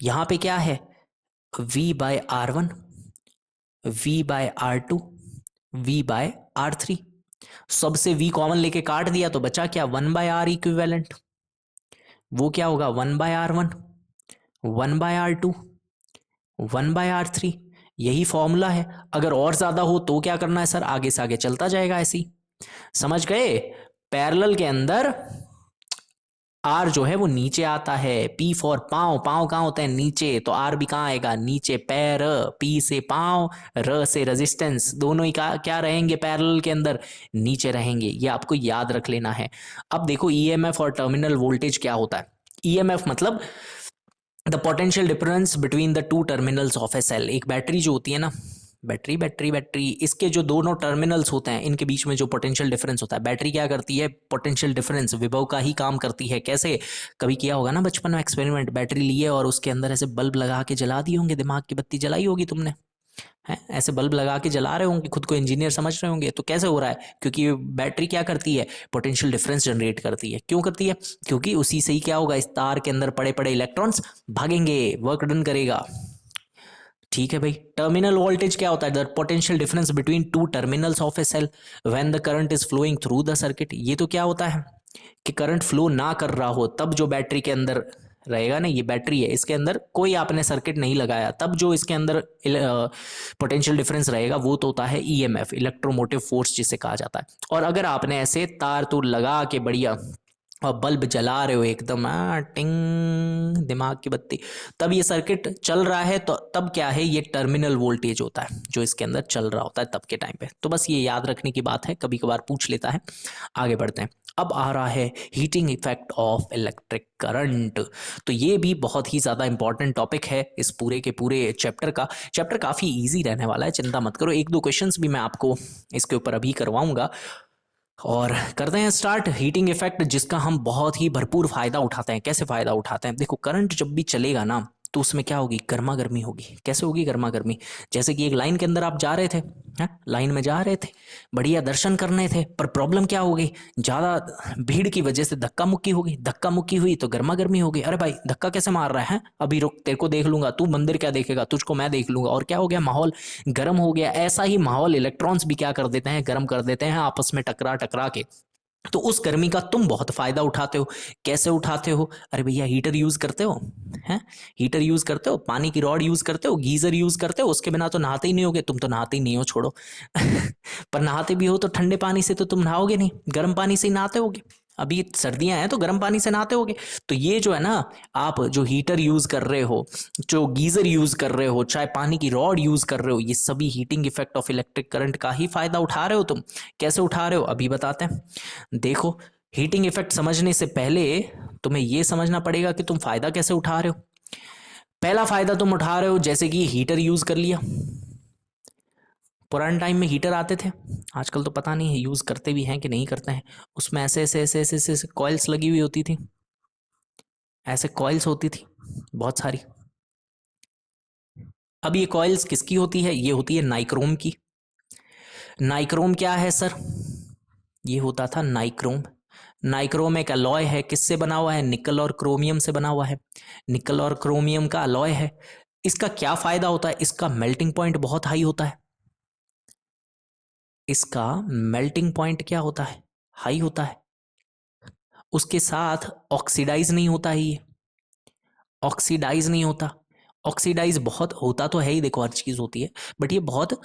यहाँ पे क्या है, V/R1, V/R2, V/R3। सबसे V कॉमन लेके काट दिया तो बचा क्या, 1/R इक्विवेलेंट। वो क्या होगा, 1/R1, 1/R2, 1/R3। यही फॉर्मूला है। अगर और ज्यादा हो तो क्या करना है सर, आगे से आगे चलता जाएगा ऐसे ही। समझ गए? पैरेलल के अंदर आर जो है वो नीचे आता है, पी फॉर पाँव, पाँव कहाँ होता है, नीचे, तो आर भी कहाँ आएगा, नीचे। पैर, पी से पाँव, र से रेजिस्टेंस, दोनों ही क्या रहेंगे पैरेलल के अंदर, नीचे रहेंगे। ये आपको याद रख लेना है। अब देखो ईएमएफ और टर्मिनल वोल्टेज क्या होता है। ईएमएफ मतलब the potential difference between the two terminals of a cell. एक बैटरी जो होती है ना, बैटरी बैटरी बैटरी, इसके जो दोनों टर्मिनल्स होते हैं इनके बीच में जो पोटेंशियल डिफरेंस होता है, बैटरी क्या करती है, पोटेंशियल डिफरेंस विभव का ही काम करती है। कैसे, कभी किया होगा ना बचपन में एक्सपेरिमेंट, बैटरी लिए और उसके अंदर ऐसे बल्ब लगा के जला दी होंगे, दिमाग की बत्ती जलाई होगी तुमने, है ऐसे बल्ब लगा के जला रहे होंगे, खुद को इंजीनियर समझ रहे होंगे। तो कैसे हो रहा है, क्योंकि बैटरी क्या करती है, पोटेंशियल डिफरेंस जनरेट करती है। क्यों करती है, क्योंकि उसी से ही क्या होगा, इस तार के अंदर पड़े पड़े इलेक्ट्रॉन्स भागेंगे, वर्क डन करेगा। ठीक है भाई। टर्मिनल वोल्टेज क्या होता है, the potential difference between two terminals of a cell when the current is flowing through the circuit. ये तो क्या होता है कि करंट फ्लो ना कर रहा हो तब जो बैटरी के अंदर रहेगा ना, ये बैटरी है, इसके अंदर कोई आपने सर्किट नहीं लगाया, तब जो इसके अंदर पोटेंशियल डिफरेंस रहेगा वो तो होता है ईएमएफ, इलेक्ट्रोमोटिव फोर्स जिसे कहा जाता है। और अगर आपने ऐसे तार तूर लगा के बढ़िया और बल्ब जला रहे हो एकदम टिंग, दिमाग की बत्ती, तब ये सर्किट चल रहा है, तो तब क्या है, ये टर्मिनल वोल्टेज होता है जो इसके अंदर चल रहा होता है तब के टाइम पे। तो बस ये याद रखने की बात है, कभी कभार पूछ लेता है। आगे बढ़ते हैं। अब आ रहा है heating effect of electric current. तो ये भी बहुत ही ज़्यादा इंपॉर्टेंट टॉपिक है इस पूरे के पूरे चैप्टर का। चैप्टर काफ़ी इजी रहने वाला है, चिंता मत करो। एक दो क्वेश्चंस भी मैं आपको इसके ऊपर अभी करवाऊंगा। और करते हैं स्टार्ट। हीटिंग इफेक्ट जिसका हम बहुत ही भरपूर फायदा उठाते हैं। कैसे फायदा उठाते हैं, देखो करंट जब भी चलेगा ना तो उसमें क्या होगी, गर्मा गर्मी होगी। कैसे होगी गर्मा गर्मी, जैसे कि एक लाइन के अंदर आप जा रहे थे, हैं लाइन में जा रहे थे, बढ़िया दर्शन करने थे, पर प्रॉब्लम क्या हो गई, ज़्यादा भीड़ की वजह से धक्का मुक्की हो गई। धक्का मुक्की हुई तो गर्मा गर्मी हो गई, अरे भाई धक्का कैसे मार रहा है, अभी रुक तेरे को देख लूंगा, तू मंदिर क्या देखेगा, तुझको मैं देख लूंगा। और क्या हो गया, माहौल गर्म हो गया। ऐसा ही माहौल इलेक्ट्रॉन्स भी क्या कर देते हैं, गर्म कर देते हैं आपस में टकरा टकरा के। तो उस गर्मी का तुम बहुत फायदा उठाते हो। कैसे उठाते हो, अरे भैया हीटर यूज करते हो, हैं हीटर यूज करते हो, पानी की रॉड यूज करते हो, गीजर यूज करते हो, उसके बिना तो नहाते ही नहीं होगे। तुम तो नहाते ही नहीं हो, छोड़ो पर नहाते भी हो तो ठंडे पानी से तो तुम नहाओगे नहीं, गर्म पानी से ही नहाते होगे। अभी सर्दियां हैं तो गर्म पानी से नहाते होगे। तो ये जो है ना, आप जो हीटर यूज कर रहे हो, जो गीजर यूज कर रहे हो, चाहे पानी की रॉड यूज कर रहे हो, ये सभी heating effect of electric current का ही फायदा उठा रहे हो तुम। कैसे उठा रहे हो अभी बताते हैं। देखो, हीटिंग इफेक्ट समझने से पहले तुम्हें यह समझना पड़ेगा कि तुम फायदा कैसे उठा रहे हो। पहला फायदा तुम उठा रहे हो, जैसे कि हीटर यूज कर लिया। पुराने टाइम में हीटर आते थे, आजकल तो पता नहीं है यूज करते भी हैं कि नहीं करते हैं। उसमें ऐसे ऐसे ऐसे ऐसे ऐसे कॉइल्स लगी हुई होती थी, ऐसे कॉइल्स होती थी बहुत सारी। अब ये कॉइल्स किसकी होती है? ये होती है नाइक्रोम की। नाइक्रोम क्या है सर? ये होता था नाइक्रोम। नाइक्रोम एक अलॉय है, किससे बना हुआ है? निकल और क्रोमियम से बना हुआ है। निकल और क्रोमियम का अलॉय है। इसका क्या फायदा होता है? इसका मेल्टिंग पॉइंट बहुत हाई होता है। इसका मेल्टिंग पॉइंट क्या होता है? हाई होता है। उसके साथ ऑक्सीडाइज नहीं होता है ये। ऑक्सीडाइज नहीं होता। ऑक्सीडाइज बहुत होता तो है ही, देखो हर चीज होती है, बट ये बहुत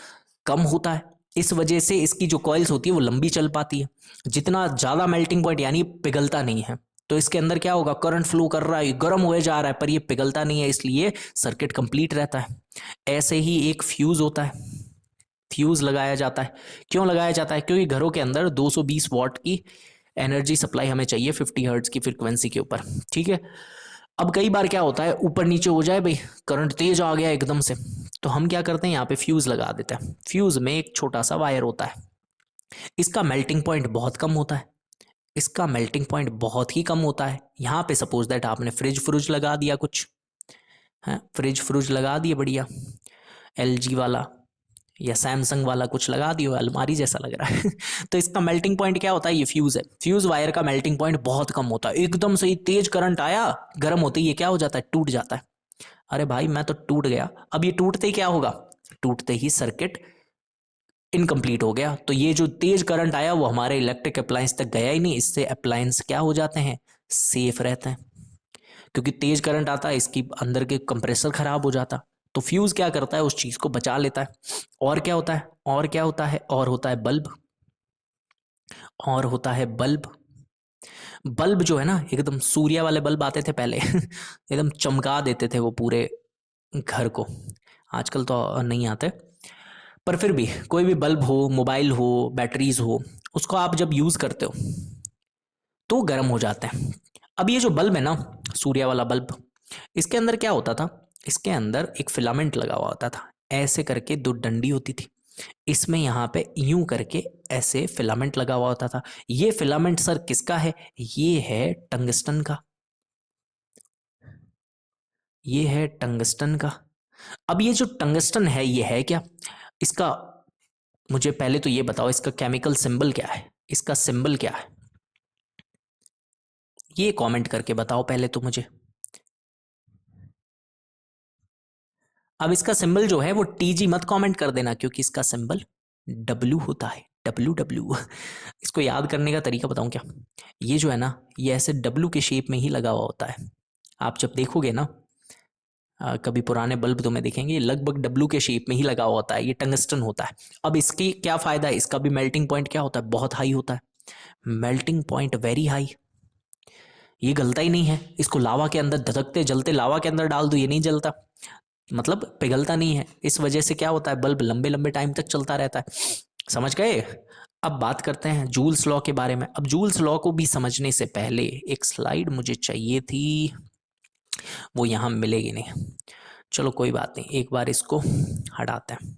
कम होता है। इस वजह से इसकी जो कॉइल्स होती है वो लंबी चल पाती है। जितना ज्यादा मेल्टिंग पॉइंट, यानी पिघलता नहीं है, तो इसके अंदर क्या होगा? करंट फ्लो कर रहा है, गर्म हुए जा रहा है, पर ये पिघलता नहीं है, इसलिए सर्किट कंप्लीट रहता है। ऐसे ही एक फ्यूज होता है। फ्यूज लगाया जाता है। क्यों लगाया जाता है? क्योंकि घरों के अंदर 220 वॉट की एनर्जी सप्लाई हमें चाहिए 50 हर्ट्ज की फ्रीक्वेंसी के ऊपर। ठीक है। अब कई बार क्या होता है, ऊपर नीचे हो जाए भाई, करंट तेज आ गया एकदम से, तो हम क्या करते हैं, यहाँ पे फ्यूज लगा देते हैं। फ्यूज में एक छोटा सा वायर होता है। इसका मेल्टिंग पॉइंट बहुत कम होता है। इसका मेल्टिंग पॉइंट बहुत ही कम होता है। यहाँ पे सपोज दैट आपने फ्रिज फ्रिज लगा दिया कुछ है, फ्रिज फ्रिज लगा दिए बढ़िया, एलजी वाला या सैमसंग वाला कुछ लगा दियो, अलमारी जैसा लग रहा है तो इसका मेल्टिंग पॉइंट क्या होता है? ये फ्यूज है। फ्यूज वायर का मेल्टिंग पॉइंट बहुत कम होता है। एकदम से ही तेज करंट आया, गर्म होते ही ये क्या हो जाता है? टूट जाता है। अरे भाई मैं तो टूट गया। अब ये टूटते ही क्या होगा? टूटते ही सर्किट इनकम्प्लीट हो गया। तो ये जो तेज करंट आया वो हमारे इलेक्ट्रिक अप्लायंस तक गया ही नहीं। इससे अप्लायंस क्या हो जाते हैं? सेफ रहते हैं। क्योंकि तेज करंट आता है, इसकी अंदर के कंप्रेसर खराब हो जाता। तो फ्यूज क्या करता है? उस चीज को बचा लेता है। और क्या होता है? और क्या होता है? और होता है बल्ब। और होता है बल्ब। बल्ब जो है ना, एकदम सूर्य वाले बल्ब आते थे पहले एकदम चमका देते थे वो पूरे घर को। आजकल तो नहीं आते, पर फिर भी कोई भी बल्ब हो, मोबाइल हो, बैटरीज हो, उसको आप जब यूज करते हो तो गर्म हो जाते हैं। अब ये जो बल्ब है ना, सूर्य वाला बल्ब, इसके अंदर क्या होता था? इसके अंदर एक फिलामेंट लगा हुआ होता था। ऐसे करके दो डंडी होती थी, इसमें यहाँ पे यूं करके ऐसे फिलामेंट लगा हुआ होता था। ये फिलामेंट सर किसका है? ये है टंगस्टन का। ये है टंगस्टन का। अब ये जो टंगस्टन है, ये है क्या? इसका मुझे पहले तो ये बताओ, इसका केमिकल सिंबल क्या है? इसका सिंबल क्या है? ये कमेंट करके बताओ पहले तो मुझे। अब इसका सिंबल जो है वो टीजी मत कमेंट कर देना, क्योंकि इसका सिंबल डब्ल्यू होता है। डब्ल्यू डब्ल्यू इसको याद करने का तरीका बताऊं क्या? ये जो है ना, ये ऐसे डब्ल्यू के शेप में ही लगा हुआ होता है। आप जब देखोगे ना, कभी पुराने बल्ब तुम्हें दिखेंगे, ये लगभग डब्ल्यू के शेप में ही लगा हुआ होता है। ये टंगस्टन होता है। अब इसकी क्या फायदा है? इसका भी मेल्टिंग पॉइंट क्या होता है? बहुत हाई होता है। Melting point very high. ये गलता ही नहीं है। इसको लावा के अंदर, धधकते जलते लावा के अंदर डाल दो, ये नहीं जलता, मतलब पिघलता नहीं है। इस वजह से क्या होता है? बल्ब लंबे लंबे टाइम तक चलता रहता है। समझ गए? अब बात करते हैं जूल्स लॉ के बारे में। अब जूल्स लॉ को भी समझने से पहले एक स्लाइड मुझे चाहिए थी, वो यहां मिलेगी नहीं। चलो कोई बात नहीं, एक बार इसको हटाते हैं।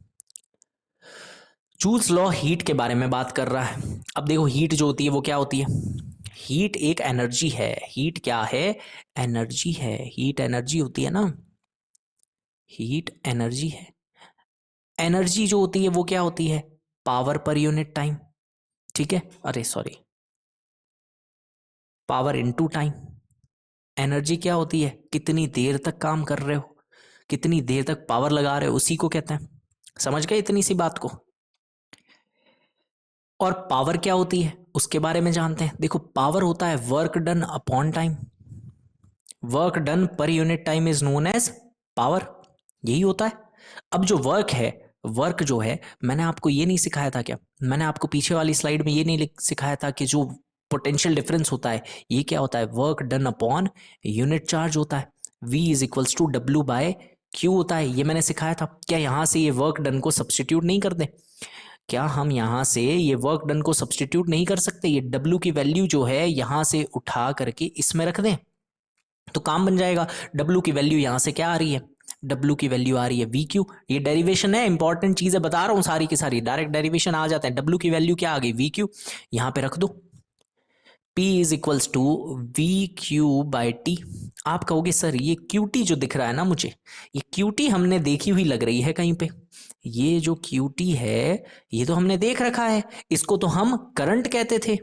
जूल्स लॉ हीट के बारे में बात कर रहा है। अब देखो, हीट जो होती है वो क्या होती है? हीट एक एनर्जी है। हीट क्या है? एनर्जी है। हीट एनर्जी होती है ना, हीट एनर्जी है। एनर्जी जो होती है वो क्या होती है? पावर पर यूनिट टाइम। ठीक है, अरे sorry, power into time. Energy क्या होती है? कितनी देर तक काम कर रहे हो, कितनी देर तक पावर लगा रहे हो, उसी को कहते हैं। समझ गए इतनी सी बात को? और पावर क्या होती है उसके बारे में जानते हैं। देखो, पावर होता है work done upon time. Work done per unit time is known as power. यही होता है। अब जो वर्क है, वर्क जो है, मैंने आपको ये नहीं सिखाया था क्या? मैंने आपको पीछे वाली स्लाइड में ये नहीं सिखाया था कि जो पोटेंशियल डिफरेंस होता है, ये क्या होता है? Work done upon unit charge होता है। V is equals to W by Q होता है। ये मैंने सिखाया था। क्या यहां से ये वर्क डन को सब्सटीट्यूट नहीं कर दे? क्या हम यहां से ये वर्क डन को सब्सटीट्यूट नहीं कर सकते? ये W की वैल्यू जो है यहां से उठा करके इसमें रख दें तो काम बन जाएगा। W की वैल्यू यहां से क्या आ रही है? W की वैल्यू आ रही है वी क्यू। ये डेरिवेशन है, इंपॉर्टेंट चीजें बता रहा हूं सारी की सारी, डायरेक्ट डेरिवेशन आ जाते हैं। W की वैल्यू क्या आ गई? V Q. यहां पे रख दो। P is equals to V Q by T. आप कहोगे सर ये क्यू टी जो दिख रहा है ना मुझे, ये क्यू टी हमने देखी हुई लग रही है कहीं पे। ये जो क्यू टी है ये तो हमने देख रखा है, इसको तो हम करंट कहते थे।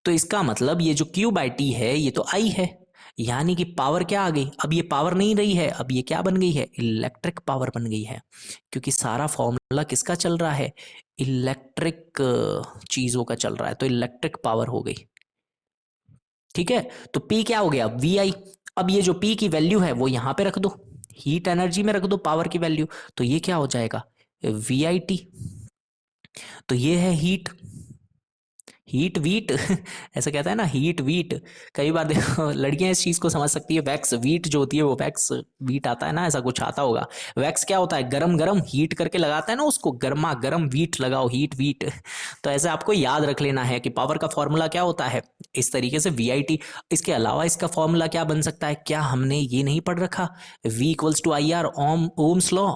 तो इसका मतलब ये जो क्यू बाई टी है ये तो आई है, यानी कि पावर क्या आ गई, अब ये पावर नहीं रही है, अब ये क्या बन गई है, इलेक्ट्रिक पावर बन गई है। क्योंकि सारा फॉर्मूला किसका चल रहा है, इलेक्ट्रिक चीजों का चल रहा है, तो इलेक्ट्रिक पावर हो गई। ठीक है, तो P क्या हो गया, वी आई। अब ये जो P की वैल्यू है वो यहां पे रख दो, हीट एनर्जी में रख दो पावर की वैल्यू, तो ये क्या हो जाएगा, वी आई टी। तो ये है हीट, हीट वीट ऐसा कहता है ना, हीट वीट। कई बार देखो लड़कियां इस चीज को समझ सकती है, वैक्स वीट जो होती है वो वैक्स वीट आता है ना, ऐसा कुछ आता होगा। वैक्स क्या होता है, गरम गरम हीट करके लगाता है ना उसको, गर्मा गर्म वीट लगाओ, हीट वीट। तो ऐसे आपको याद रख लेना है कि पावर का फॉर्मूला क्या होता है, इस तरीके से वी आई टी। इसके अलावा इसका फॉर्मूला क्या बन सकता है, क्या हमने ये नहीं पढ़ रखा, V equals to I R, ohm's law.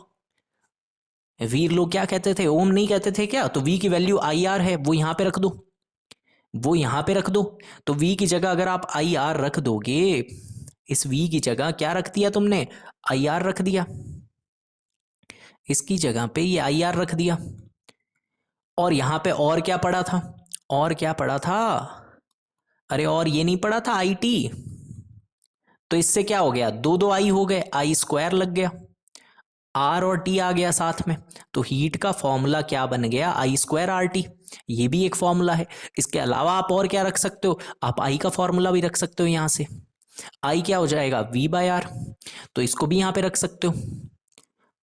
वीर लोग क्या कहते थे, ओम नहीं कहते थे क्या, तो वी की वैल्यू आई आर है, वो यहां पे रख दो, वो यहां पे रख दो। तो v की जगह अगर आप आई आर रख दोगे, इस v की जगह क्या रख दिया तुमने, आई आर रख दिया, इसकी जगह पे ये आई आर रख दिया। और यहां पे और क्या पड़ा था, और क्या पड़ा था, अरे और ये नहीं पड़ा था आई टी। तो इससे क्या हो गया, दो दो आई हो गए, आई स्क्वायर लग गया, आर और टी आ गया साथ में। तो हीट का फॉर्मूला क्या बन गया, आई स्क्वायर आर टी। ये भी एक फॉर्मूला है। इसके अलावा आप और क्या रख सकते हो, आप आई का फॉर्मूला भी रख सकते हो यहां से। आई क्या हो जाएगा, वी बाय आर, तो इसको भी यहां पे रख सकते हो।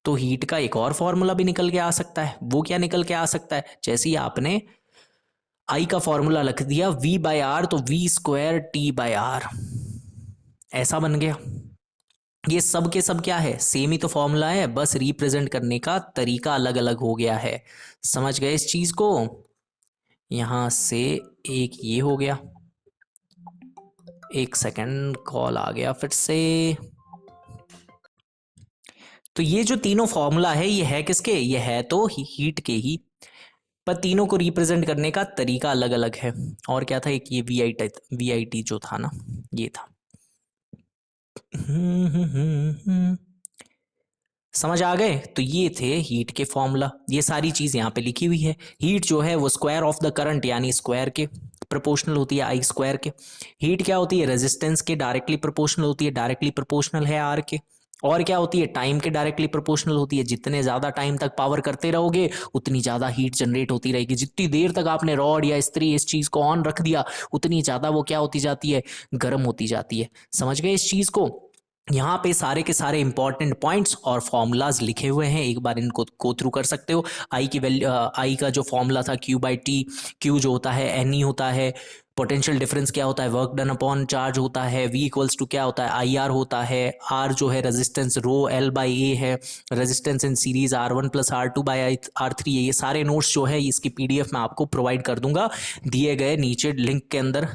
तो हीट का एक और फॉर्मूला भी निकल के आ सकता है, वो क्या निकल के आ सकता है, जैसे ही आपने आई का फॉर्मूला रख दिया वी बाय आर, तो V square T by R, ऐसा बन गया। ये सब के सब क्या है, सेम ही तो फॉर्मूला है, बस रिप्रेजेंट करने का तरीका अलग अलग हो गया है। समझ गए इस चीज को, यहां से एक ये हो गया, एक सेकंड कॉल आ गया फिर से। तो ये जो तीनों फॉर्मूला है ये है किसके, ये है तो हीट के ही, पर तीनों को रिप्रेजेंट करने का तरीका अलग अलग है। और क्या था, एक ये वी आई टी जो था ना, ये था। समझ आ गए, तो ये थे हीट के फॉर्मूला, ये सारी चीज यहाँ पे लिखी हुई है। हीट जो है वो स्क्वायर ऑफ द करंट यानी स्क्वायर के प्रोपोर्शनल होती है, आई स्क्वायर के। हीट क्या होती है, रेजिस्टेंस के डायरेक्टली प्रोपोर्शनल होती है, डायरेक्टली प्रोपोर्शनल है आर के। और क्या होती है, टाइम के डायरेक्टली प्रोपोर्शनल होती है, जितने ज्यादा टाइम तक पावर करते रहोगे उतनी ज्यादा हीट जनरेट होती रहेगी। जितनी देर तक आपने रॉड या इस्त्री इस चीज को ऑन रख दिया उतनी ज्यादा वो क्या होती जाती है, गर्म होती जाती है। समझ गए इस चीज को, यहाँ पे सारे के सारे इंपॉर्टेंट पॉइंट्स और फॉर्मूलाज लिखे हुए हैं, एक बार इनको गो थ्रू कर सकते हो। आई की वैल्यू, आई का जो फॉर्मूला था क्यू बाई टी, क्यू जो होता है एन ई होता है, पोटेंशियल डिफरेंस क्या होता है, वर्क डन अपॉन चार्ज होता है, वी इक्वल्स टू क्या होता है, आई आर होता है, आर जो है resistance rho L by A है, resistance in series R one plus R two by R three है। ये सारे नोट्स जो है इसकी पीडीएफ मैं आपको प्रोवाइड कर दूंगा, दिए गए नीचे लिंक के अंदर,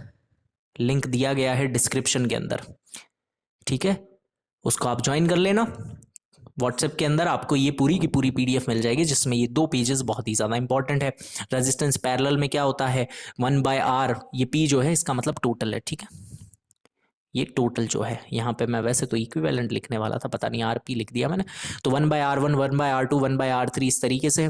लिंक दिया गया है डिस्क्रिप्शन के अंदर। ठीक है, उसको आप ज्वाइन कर लेना। व्हाट्सएप के अंदर आपको ये पूरी की पूरी पीडीएफ मिल जाएगी, जिसमें ये दो पेजेस बहुत ही ज़्यादा इंपॉर्टेंट है। रेजिस्टेंस पैरेलल में क्या होता है, वन बाय आर, ये पी जो है इसका मतलब टोटल है। ठीक है, ये टोटल जो है, यहाँ पे मैं वैसे तो इक्विवेलेंट लिखने वाला था, पता नहीं आर पी लिख दिया मैंने। तो one by R one, one by R two, one by R three, इस तरीके से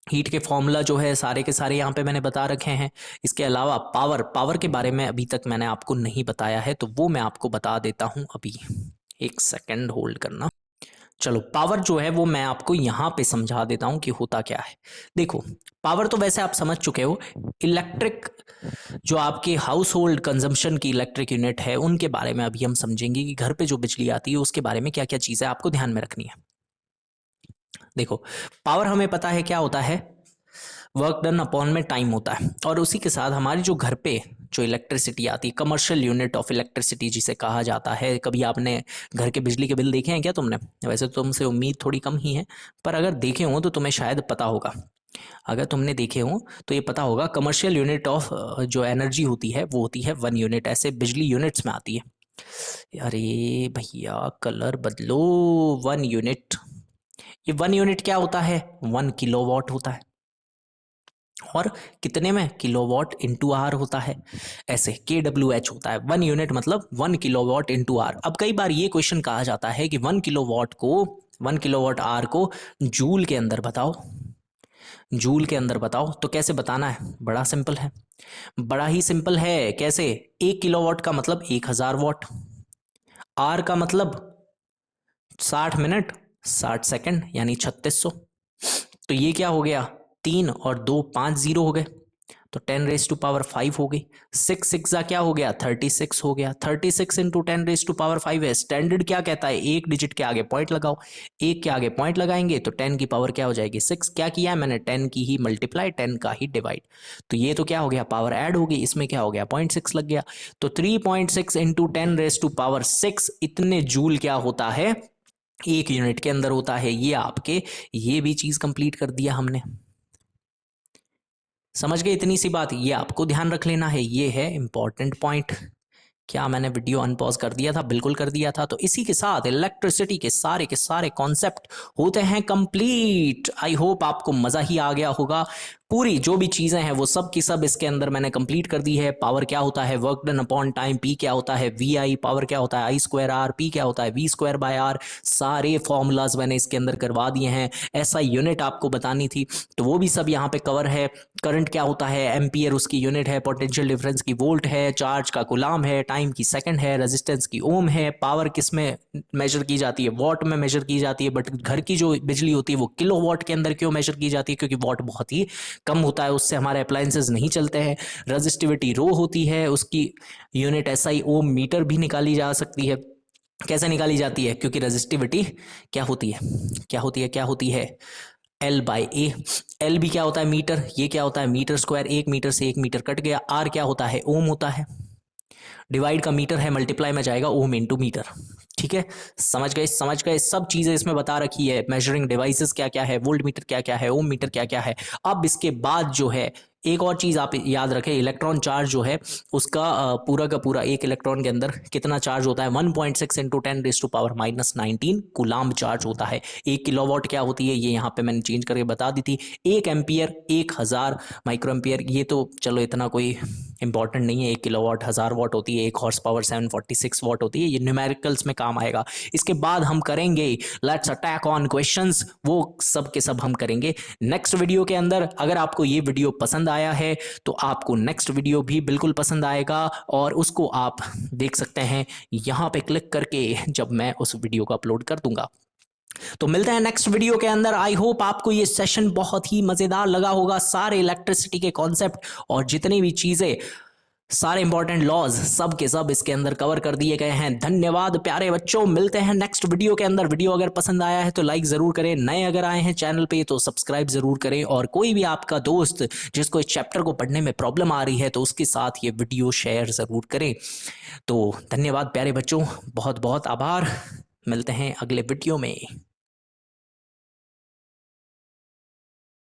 हीट के फॉर्मूला जो है सारे के सारे यहाँ पे मैंने बता रखे हैं। इसके अलावा पावर, पावर के बारे में अभी तक मैंने आपको नहीं बताया है, तो वो मैं आपको बता देता हूँ अभी। एक सेकंड होल्ड करना। चलो पावर जो है वो मैं आपको यहाँ पे समझा देता हूँ कि होता क्या है। देखो पावर तो वैसे आप समझ चुके हो, इलेक्ट्रिक जो आपके हाउस होल्ड कंजम्पशन की इलेक्ट्रिक यूनिट है उनके बारे में अभी हम समझेंगे कि घर पे जो बिजली आती है उसके बारे में क्या क्या चीज़ें आपको ध्यान में रखनी है। देखो पावर हमें पता है क्या होता है, वर्क डन अपॉन में टाइम होता है, और उसी के साथ हमारी जो घर पे जो इलेक्ट्रिसिटी आती है, कमर्शियल यूनिट ऑफ इलेक्ट्रिसिटी जिसे कहा जाता है। कभी आपने घर के बिजली के बिल देखे हैं क्या तुमने, वैसे तो तुमसे उम्मीद थोड़ी कम ही है, पर अगर देखे हो तो तुम्हें शायद पता होगा। अगर तुमने देखे हो तो ये पता होगा, कमर्शियल यूनिट ऑफ जो एनर्जी होती है वो होती है 1 यूनिट, ऐसे बिजली यूनिट्स में आती है। अरे भैया कलर बदलो, 1 यूनिट, ये 1 यूनिट क्या होता है, 1 किलोवाट होता है। और कितने में, किलोवाट इंटू आर होता है, ऐसे KWH होता है। 1 यूनिट मतलब 1 किलोवाट इंटू आर। अब कई बार ये क्वेश्चन कहा जाता है कि 1 किलोवाट आर को जूल के अंदर बताओ, जूल के अंदर बताओ। तो कैसे बताना है, बड़ा सिंपल है, बड़ा ही सिंपल है। कैसे, 1 किलोवाट का मतलब 1000 वाट, आर का मतलब 60 मिनट 60 सेकंड यानी 3600। तो ये क्या हो गया, 3 और 2 5 जीरो हो गए, तो 10⁻5 हो गई। 6 6 क्या हो गया, 36 हो गया। 36 इंटू 10⁻5 है। स्टैंडर्ड क्या कहता है, एक डिजिट के आगे पॉइंट लगाओ, एक के आगे पॉइंट लगाएंगे तो 10 की पावर क्या हो जाएगी 6। क्या किया है मैंने, 10 की ही मल्टीप्लाई, 10 का ही डिवाइड। तो ये तो क्या हो गया, पावर ऐड हो गई, इसमें क्या हो गया 0.6 लग गया। तो 3.6 इंटू 10⁻6 इतने जूल क्या होता है, 1 यूनिट के अंदर होता है। ये आपके, ये भी चीज कंप्लीट कर दिया हमने। समझ गए इतनी सी बात, ये आपको ध्यान रख लेना है, ये है इंपॉर्टेंट पॉइंट। क्या मैंने वीडियो अनपॉज कर दिया था, बिल्कुल कर दिया था। तो इसी के साथ इलेक्ट्रिसिटी के सारे कॉन्सेप्ट होते हैं कंप्लीट। आई होप आपको मजा ही आ गया होगा। पूरी जो भी चीजें हैं वो सब की सब इसके अंदर मैंने कंप्लीट कर दी है। पावर क्या होता है, work done upon time, P क्या होता है वी आई, पावर क्या होता है आई स्क्वायर आर, पी क्या होता है वी स्क्वायर बाय आर, सारे फॉर्मूलाज मैंने इसके अंदर करवा दिए हैं। ऐसा यूनिट आपको बतानी थी तो वो भी सब यहाँ पे कवर है। करंट क्या होता है, एम्पियर उसकी यूनिट है, पोटेंशियल डिफरेंस की वोल्ट है, चार्ज का कूलाम है, टाइम की सेकंड है, रेजिस्टेंस की ओम है, पावर किस में मेजर की जाती है, वॉट में मेजर की जाती है। बट घर की जो बिजली होती है वो किलो वॉट के अंदर क्यों मेजर की जाती है, क्योंकि वॉट बहुत ही कम होता है, उससे हमारे अप्लायंसेज नहीं चलते हैं। रजिस्टिविटी रो होती है, उसकी यूनिट SI ओम मीटर भी निकाली जा सकती है। कैसे निकाली जाती है, क्योंकि रजिस्टिविटी क्या होती है, क्या होती है, क्या होती है, L/A। एल भी क्या होता है, मीटर, ये क्या होता है मीटर स्क्वायर, 1 मीटर से 1 मीटर कट गया। आर क्या होता है, ओम होता है, डिवाइड का मीटर है, मल्टीप्लाई में जाएगा ओम इंटू मीटर। ठीक है, समझ गए, समझ गए। सब चीजें इसमें बता रखी है, मेजरिंग डिवाइसेस क्या क्या है, वोल्ट मीटर क्या क्या है, ओम मीटर क्या क्या है। अब इसके बाद जो है एक और चीज आप याद रखें, इलेक्ट्रॉन चार्ज जो है उसका पूरा का पूरा एक इलेक्ट्रॉन के अंदर कितना चार्ज होता है, 1.6 इंटू 10⁻⁻19 कूलाम चार्ज होता है। 1 किलोवाट क्या होती है, ये यहाँ पे मैंने चेंज करके बता दी थी। 1 एम्पियर 1000 माइक्रो एम्पियर, ये तो चलो इतना कोई इंपॉर्टेंट नहीं है। 1 किलोवाट 1000 वाट होती है, 1 हॉर्स पावर 746 वाट होती है, ये न्यूमेरिकल्स में काम आएगा। इसके बाद हम करेंगे लेट्स अटैक ऑन क्वेश्चंस, वो सब के सब हम करेंगे नेक्स्ट वीडियो के अंदर। अगर आपको ये वीडियो पसंद आया है तो आपको नेक्स्ट वीडियो भी बिल्कुल पसंद आएगा, और उसको आप देख सकते हैं यहाँ पे क्लिक करके जब मैं उस वीडियो को अपलोड कर दूंगा। तो मिलते हैं नेक्स्ट वीडियो के अंदर। आई होप आपको ये सेशन बहुत ही मजेदार लगा होगा। सारे इलेक्ट्रिसिटी के कॉन्सेप्ट और जितनी भी चीजें, सारे इंपॉर्टेंट लॉज सब के सब इसके अंदर कवर कर दिए गए हैं। धन्यवाद प्यारे बच्चों, मिलते हैं नेक्स्ट वीडियो के अंदर। वीडियो अगर पसंद आया है तो लाइक जरूर करें, नए अगर आए हैं चैनल पे तो सब्सक्राइब जरूर करें, और कोई भी आपका दोस्त जिसको इस चैप्टर को पढ़ने में प्रॉब्लम आ रही है तो उसके साथ ये वीडियो शेयर जरूर करें। तो धन्यवाद प्यारे बच्चों, बहुत बहुत आभार। मिलते हैं अगले वीडियो में।